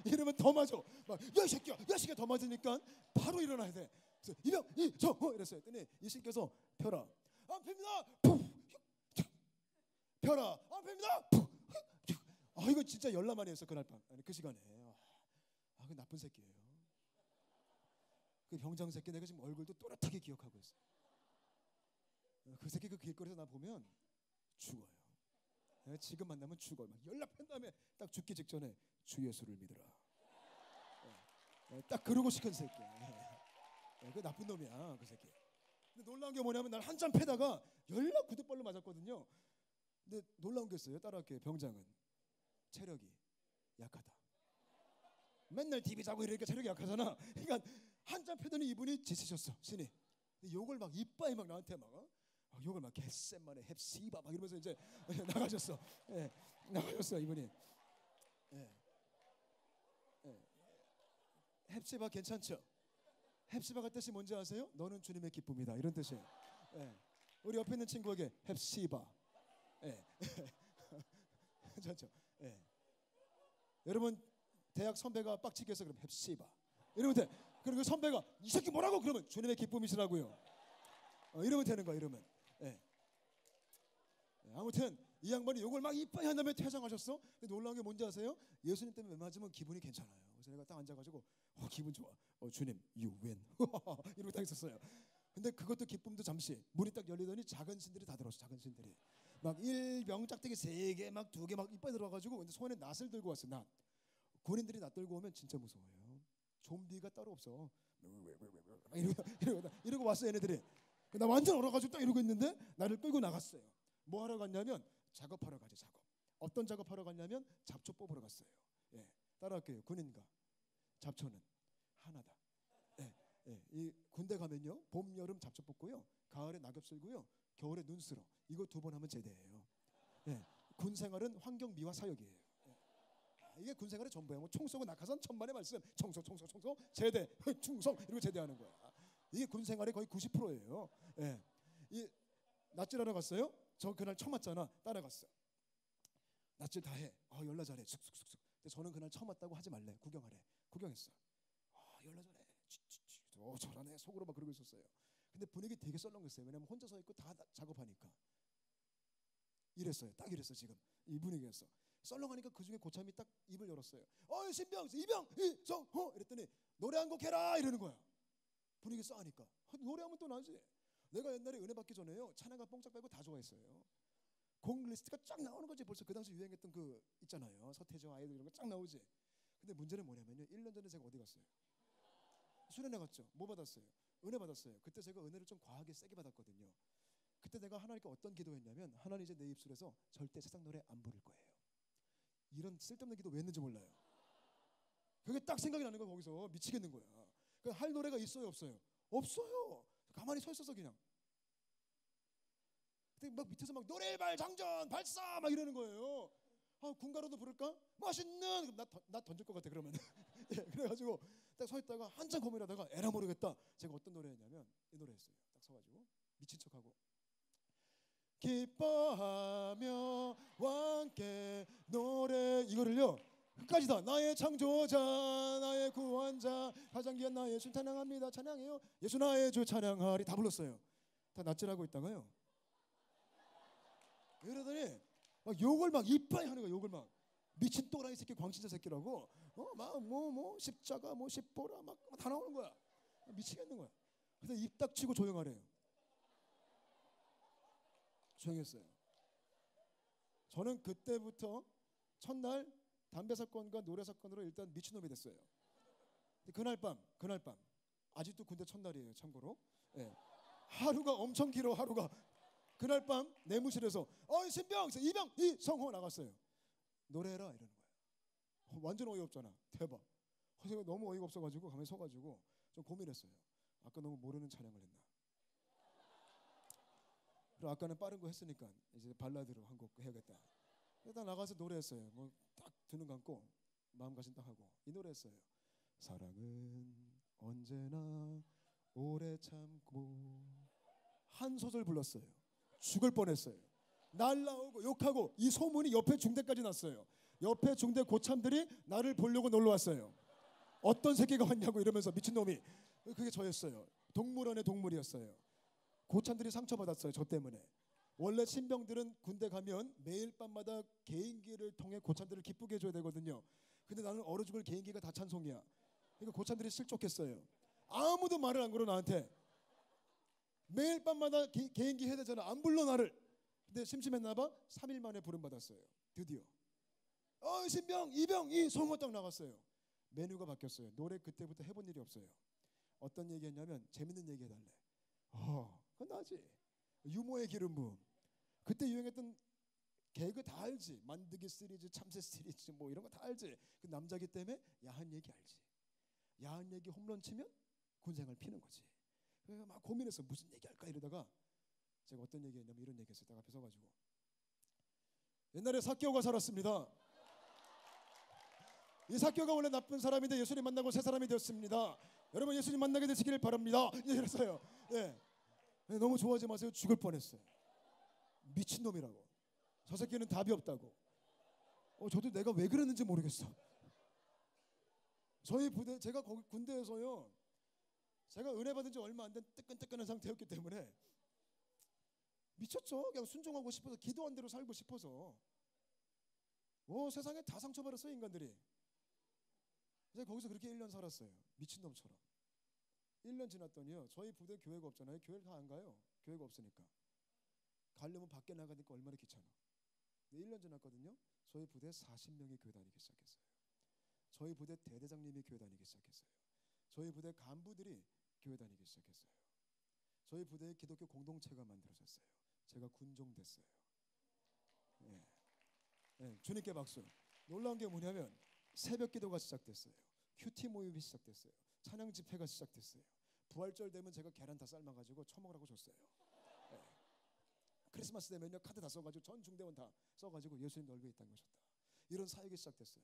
이러면 더 맞아. 막 야 새끼야 더 맞으니까 바로 일어나야 돼. 그래서 이병 이성 이랬어요. 그랬더니 이 신께서 펴라. 안 핍니다. 펴라. 안 핍니다. 이거 진짜 열나만이 했어 그날 밤. 아니, 그 시간에. 그 나쁜 새끼예요. 그 병장 새끼 내가 지금 얼굴도 또렷하게 기억하고 있어. 그 새끼 그 길거리에서 나 보면 죽어요. 지금 만나면 죽어요. 막 연락한 다음에 딱 죽기 직전에 주 예수를 믿으라. 딱 그러고 싶은 새끼야. 그 나쁜 놈이야 그 새끼. 근데 놀라운 게 뭐냐면 날 한참 패다가 연락 구두발로 맞았거든요. 근데 놀라운 게 있어요. 따라할게요. 병장은 체력이 약하다. 맨날 TV 자고 이러니까 체력이 약하잖아. 그러니까 한참 패더니 이분이 지치셨어. 신이. 욕을 막 이빠이 막 나한테 막 욕을 막 개쎄만에 헵시바 막 이러면서 이제 나가셨어. 나가셨어 이분이. 헵시바 괜찮죠? 헵시바가 뜻이 뭔지 아세요? 너는 주님의 기쁨이다 이런 뜻이에요. 우리 옆에 있는 친구에게 헵시바. 괜찮죠? 여러분 대학 선배가 빡치게 해서 그럼 헵시바 이러면 돼. 그리고 그 선배가 이 새끼 뭐라고 그러면 주님의 기쁨이시라고요. 이러면 되는 거야. 이러면. 아무튼 이 양반이 욕을 막 이빠이 한 다음에 퇴장하셨어. 근데 놀라운 게 뭔지 아세요? 예수님 때문에 맞으면 기분이 괜찮아요. 그래서 내가 딱 앉아가지고 기분 좋아. 주님 you win 이러고 딱 있었어요. 근데 그것도 기쁨도 잠시. 문이 딱 열리더니 작은 신들이 다 들어왔어. 작은 신들이 막 1병 짝대기 3개 막 2개 막 이빨 들어와가지고 근데 손에 낫을 들고 왔어. 낫. 군인들이 낫 들고 오면 진짜 무서워요. 좀비가 따로 없어. 이러고 왔어 얘네들이. 나 완전 얼어가지고 딱 이러고 있는데 나를 끌고 나갔어요. 뭐 하러 갔냐면 작업하러 가지. 작업. 어떤 작업하러 갔냐면 잡초 뽑으러 갔어요. 따라할게요. 군인과 잡초는 하나다. 이 군대 가면요 봄 여름 잡초 뽑고요 가을에 낙엽 쓸고요 겨울에 눈 쓸어. 이거 2번 하면 제대예요. 군 생활은 환경 미화 사역이에요. 이게 군 생활의 전부야. 뭐 총 쏘고 낙하산 천만의 말씀 청소 제대 충성 이러고 제대하는 거야. 이게 군 생활의 거의 90%예요. 이 낫질하러 갔어요. 저 그날 처음 왔잖아. 따라갔어. 낫질 다 해. 열나 잘해. 쑥쑥쑥쑥. 근데 저는 그날 처음 왔다고 하지 말래. 구경하래. 구경했어. 열나 잘해. 잘하네. 속으로 막 그러고 있었어요. 근데 분위기 되게 썰렁했어요. 왜냐면 혼자 서 있고 다 작업하니까. 이랬어요. 딱 이랬어 지금. 이 분위기였어. 썰렁하니까 그중에 고참이 딱 입을 열었어요. 신병 이병 이성 이랬더니 노래 한 곡 해라 이러는 거야. 분위기 싸하니까 노래하면 또 나지. 내가 옛날에 은혜 받기 전에요 찬양가 뽕짝 빼고 다 좋아했어요. 곡 리스트가 쫙 나오는 거지. 벌써 그 당시 유행했던 그 있잖아요. 서태지와 아이들 이런 거 쫙 나오지. 근데 문제는 뭐냐면요. 1년 전에 제가 어디 갔어요? 수련회 갔죠. 뭐 받았어요? 은혜 받았어요. 그때 제가 은혜를 좀 과하게 세게 받았거든요. 그때 내가 하나님께 어떤 기도했냐면, 하나님 이제 내 입술에서 절대 세상 노래 안 부를 거예요. 이런 쓸데없는 기도 왜 했는지 몰라요. 그게 딱 생각이 나는 거야. 거기서 미치겠는 거야. 할 노래가 있어요, 없어요? 없어요. 가만히 서 있어서 그냥. 근데 막 밑에서 막 노래발 장전 발사 막 이러는 거예요. 군가로도 부를까? 멋있는. 나 던질 것 같아 그러면. 예, 그래가지고 딱 서 있다가 한참 고민하다가 에라 모르겠다. 제가 어떤 노래 했냐면 이 노래 했어요. 딱 서가지고 미친 척하고 기뻐하며 함께 노래, 이거를요 끝까지 다 나의 창조자 나의 구원자 가장 귀한 나의 예수 찬양합니다. 찬양해요. 예수 나의 주 찬양하리 다 불렀어요. 다 낯질하고 있다가요. 이러더니 막 욕을 막 이빠이 하는 거야. 욕을 막 미친 또라이 새끼 광신자 새끼라고 막 뭐 십자가 뭐 십보라 막 다 나오는 거야. 미치겠는 거야. 그래서 입 딱 치고 조용하래요. 조용했어요. 저는 그때부터 첫날 담배 사건과 노래 사건으로 일단 미친놈이 됐어요. 그날 밤 아직도 군대 첫날이에요. 참고로. 예. 하루가 엄청 길어. 하루가. 그날 밤 내무실에서 신병 이병 이성호 나갔어요. 노래해라 이러는 거예요. 완전 어이없잖아. 대박. 제가 너무 어이가 없어가지고 가만히 서가지고 좀 고민했어요. 아까 너무 모르는 찬양을 했나. 그리고 아까는 빠른 거 했으니까 이제 발라드로 한 곡 해야겠다. 일단 나가서 노래했어요. 뭐 딱 두 눈 감고 마음가짐 딱 하고 이 노래 했어요. 사랑은 언제나 오래 참고. 한 소절 불렀어요. 죽을 뻔했어요. 날라오고 욕하고 이 소문이 옆에 중대까지 났어요. 옆에 중대 고참들이 나를 보려고 놀러 왔어요. 어떤 새끼가 왔냐고 이러면서 미친놈이. 그게 저였어요. 동물원의 동물이었어요. 고참들이 상처받았어요. 저 때문에. 원래 신병들은 군대 가면 매일 밤마다 개인기를 통해 고참들을 기쁘게 해줘야 되거든요. 근데 나는 얼어 죽을 개인기가 다 찬송이야. 그러니까 고참들이 실족했어요. 아무도 말을 안 걸어 나한테. 매일 밤마다 개인기 해야 되잖아. 안 불러 나를. 근데 심심했나 봐. 3일 만에 부름받았어요. 드디어. 신병 이병 이성호 딱 나갔어요. 메뉴가 바뀌었어요. 노래 그때부터 해본 일이 없어요. 어떤 얘기했냐면 재밌는 얘기 해달래. 그건 나지. 유머의 기름 부음. 그때 유행했던 개그 다 알지. 만드기 시리즈, 참새 시리즈 뭐 이런 거 다 알지. 그 남자기 때문에 야한 얘기 알지. 야한 얘기 홈런 치면 군생활 피는 거지. 그래서 막 고민했어. 무슨 얘기 할까 이러다가 제가 어떤 얘기 했냐면 이런 얘기 했어요. 딱 앞에 서가지고 옛날에 사개오가 살았습니다. 이 사개오가 원래 나쁜 사람인데 예수님 만나고 새 사람이 되었습니다. 여러분 예수님 만나게 되시기를 바랍니다. 이랬어요. 예. 너무 좋아하지 마세요. 죽을 뻔했어요. 미친놈이라고. 저 새끼는 답이 없다고. 저도 내가 왜 그랬는지 모르겠어. 저희 부대 제가 거기 군대에서요. 제가 은혜 받은 지 얼마 안 된 뜨끈뜨끈한 상태였기 때문에 미쳤죠. 그냥 순종하고 싶어서 기도한 대로 살고 싶어서. 세상에 다 상처받았어요 인간들이. 제가 거기서 그렇게 1년 살았어요. 미친놈처럼. 1년 지났더니요. 저희 부대 교회가 없잖아요. 교회를 다 안 가요. 교회가 없으니까. 가려면 밖에 나가니까 얼마나 귀찮아. 근데 1년 지났거든요. 저희 부대 40명이 교회 다니기 시작했어요. 저희 부대 대대장님이 교회 다니기 시작했어요. 저희 부대 간부들이 교회 다니기 시작했어요. 저희 부대에 기독교 공동체가 만들어졌어요. 제가 군종 됐어요. 예. 예, 주님께 박수. 놀라운 게 뭐냐면 새벽 기도가 시작됐어요. 큐티 모임이 시작됐어요. 찬양 집회가 시작됐어요. 부활절 되면 제가 계란 다 삶아가지고 처먹으라고 줬어요. 예. 크리스마스 되면요 카드 다 써가지고 전 중대원 다 써가지고 예수님 넓게 이 땅에 오셨다. 이런 사역이 시작됐어요.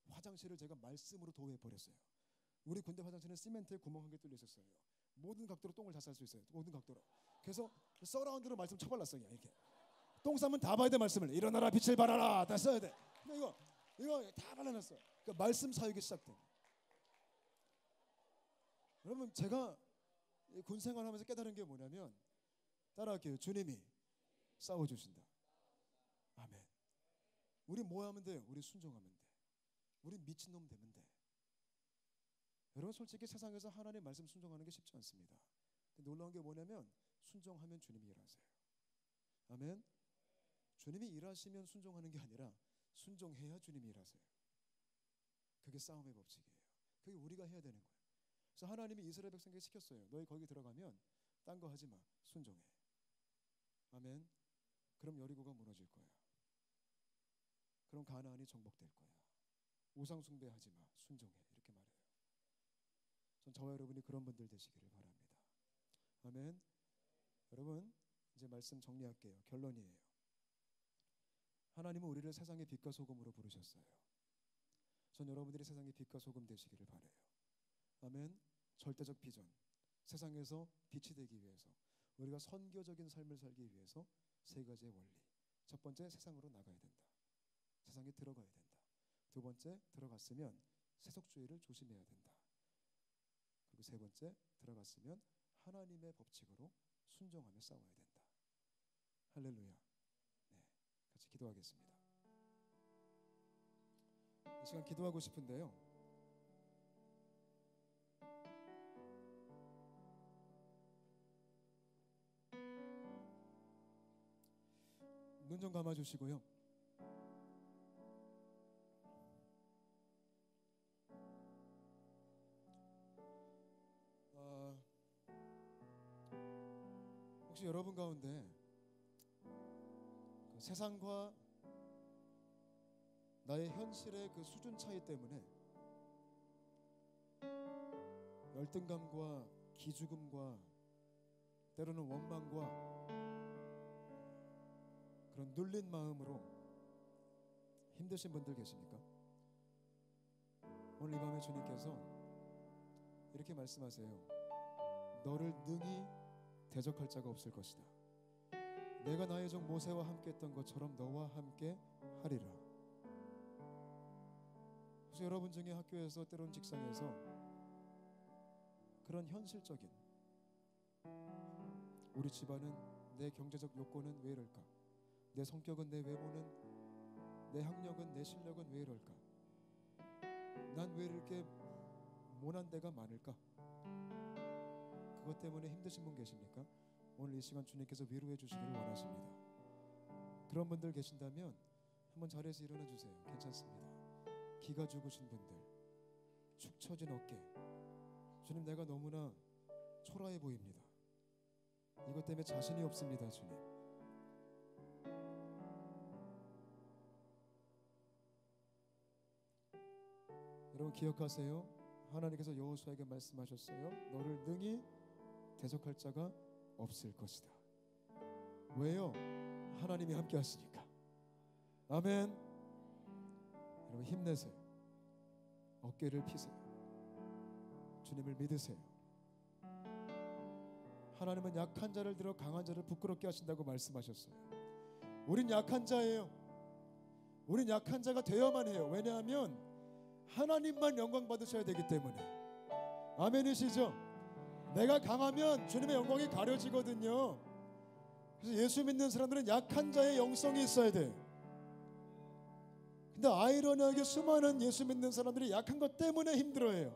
화장실을 제가 말씀으로 도배해 버렸어요. 우리 군대 화장실은 시멘트에 구멍 한 개 뚫려 있었어요. 모든 각도로 똥을 다 쌀 수 있어요. 모든 각도로. 그래서 서라운드로 말씀 쳐발랐어요. 이렇게. 똥 싸면 다 봐야 돼 말씀을. 일어나라 빛을 발하라 다 써야 돼. 근데 이거 다 발라놨어. 그러니까 말씀 사역이 시작돼. 여러분 제가 군 생활하면서 깨달은 게 뭐냐면 따라할게요. 주님이 싸워주신다. 아멘. 우리 뭐 하면 돼요? 우리 순종하면 돼. 우리 미친놈 되면 돼. 여러분 솔직히 세상에서 하나님의 말씀 순종하는 게 쉽지 않습니다. 근데 놀라운 게 뭐냐면 순종하면 주님이 일하세요. 아멘. 주님이 일하시면 순종하는 게 아니라 순종해야 주님이 일하세요. 그게 싸움의 법칙이에요. 그게 우리가 해야 되는 거예요. 그래서 하나님이 이스라엘 백성에게 시켰어요. 너희 거기 들어가면 딴 거 하지 마. 순종해. 아멘. 그럼 여리고가 무너질 거야. 그럼 가나안이 정복될 거야. 우상 숭배하지 마. 순종해. 이렇게 말해요. 전 저와 여러분이 그런 분들 되시기를 바랍니다. 아멘. 여러분, 이제 말씀 정리할게요. 결론이에요. 하나님은 우리를 세상의 빛과 소금으로 부르셨어요. 전 여러분들이 세상의 빛과 소금 되시기를 바라요. 아멘. 절대적 비전, 세상에서 빛이 되기 위해서, 우리가 선교적인 삶을 살기 위해서 세 가지의 원리. 첫 번째, 세상으로 나가야 된다. 세상에 들어가야 된다. 두 번째, 들어갔으면 세속주의를 조심해야 된다. 그리고 세 번째, 들어갔으면 하나님의 법칙으로 순종하며 싸워야 된다. 할렐루야. 네, 같이 기도하겠습니다. 이 시간 기도하고 싶은데요, 눈 좀 감아주시고요. 혹시 여러분 가운데 그 세상과 나의 현실의 그 수준 차이 때문에 열등감과 기죽음과 때로는 원망과 그런 눌린 마음으로 힘드신 분들 계십니까? 오늘 이 밤에 주님께서 이렇게 말씀하세요. 너를 능히 대적할 자가 없을 것이다. 내가 나의 종 모세와 함께 했던 것처럼 너와 함께 하리라. 혹시 여러분 중에 학교에서 때론 직장에서 그런 현실적인, 우리 집안은 내 경제적 요건은 왜 이럴까? 내 성격은, 내 외모는, 내 학력은, 내 실력은 왜 이럴까? 난 왜 이렇게 모난 데가 많을까? 그것 때문에 힘드신 분 계십니까? 오늘 이 시간 주님께서 위로해 주시기를 원하십니다. 그런 분들 계신다면 한번 자리에서 일어나 주세요. 괜찮습니다. 기가 죽으신 분들, 축 처진 어깨, 주님 내가 너무나 초라해 보입니다. 이것 때문에 자신이 없습니다. 주님, 여러분 기억하세요. 하나님께서 여호수아에게 말씀하셨어요. 너를 능히 대적할 자가 없을 것이다. 왜요? 하나님이 함께 하시니까. 아멘. 여러분 힘내세요. 어깨를 피세요. 주님을 믿으세요. 하나님은 약한 자를 들어 강한 자를 부끄럽게 하신다고 말씀하셨어요. 우린 약한 자예요. 우린 약한 자가 되어야만 해요. 왜냐하면 하나님만 영광 받으셔야 되기 때문에. 아멘이시죠? 내가 강하면 주님의 영광이 가려지거든요. 그래서 예수 믿는 사람들은 약한 자의 영성이 있어야 돼요. 근데 아이러니하게 수많은 예수 믿는 사람들이 약한 것 때문에 힘들어해요.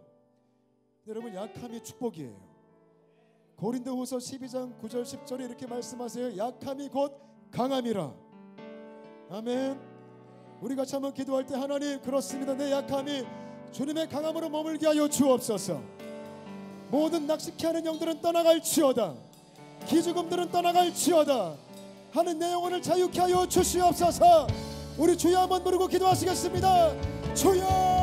여러분 약함이 축복이에요. 고린도후서 12장 9절 10절에 이렇게 말씀하세요. 약함이 곧 강함이라. 아멘. 우리 같이 한번 기도할 때 하나님 그렇습니다. 내 약함이 주님의 강함으로 머물게 하여 주옵소서. 모든 낚시케 하는 영들은 떠나갈지어다. 기죽음들은 떠나갈지어다. 하는 내 영혼을 자유케 하여 주시옵소서. 우리 주여 한번 부르고 기도하시겠습니다. 주여.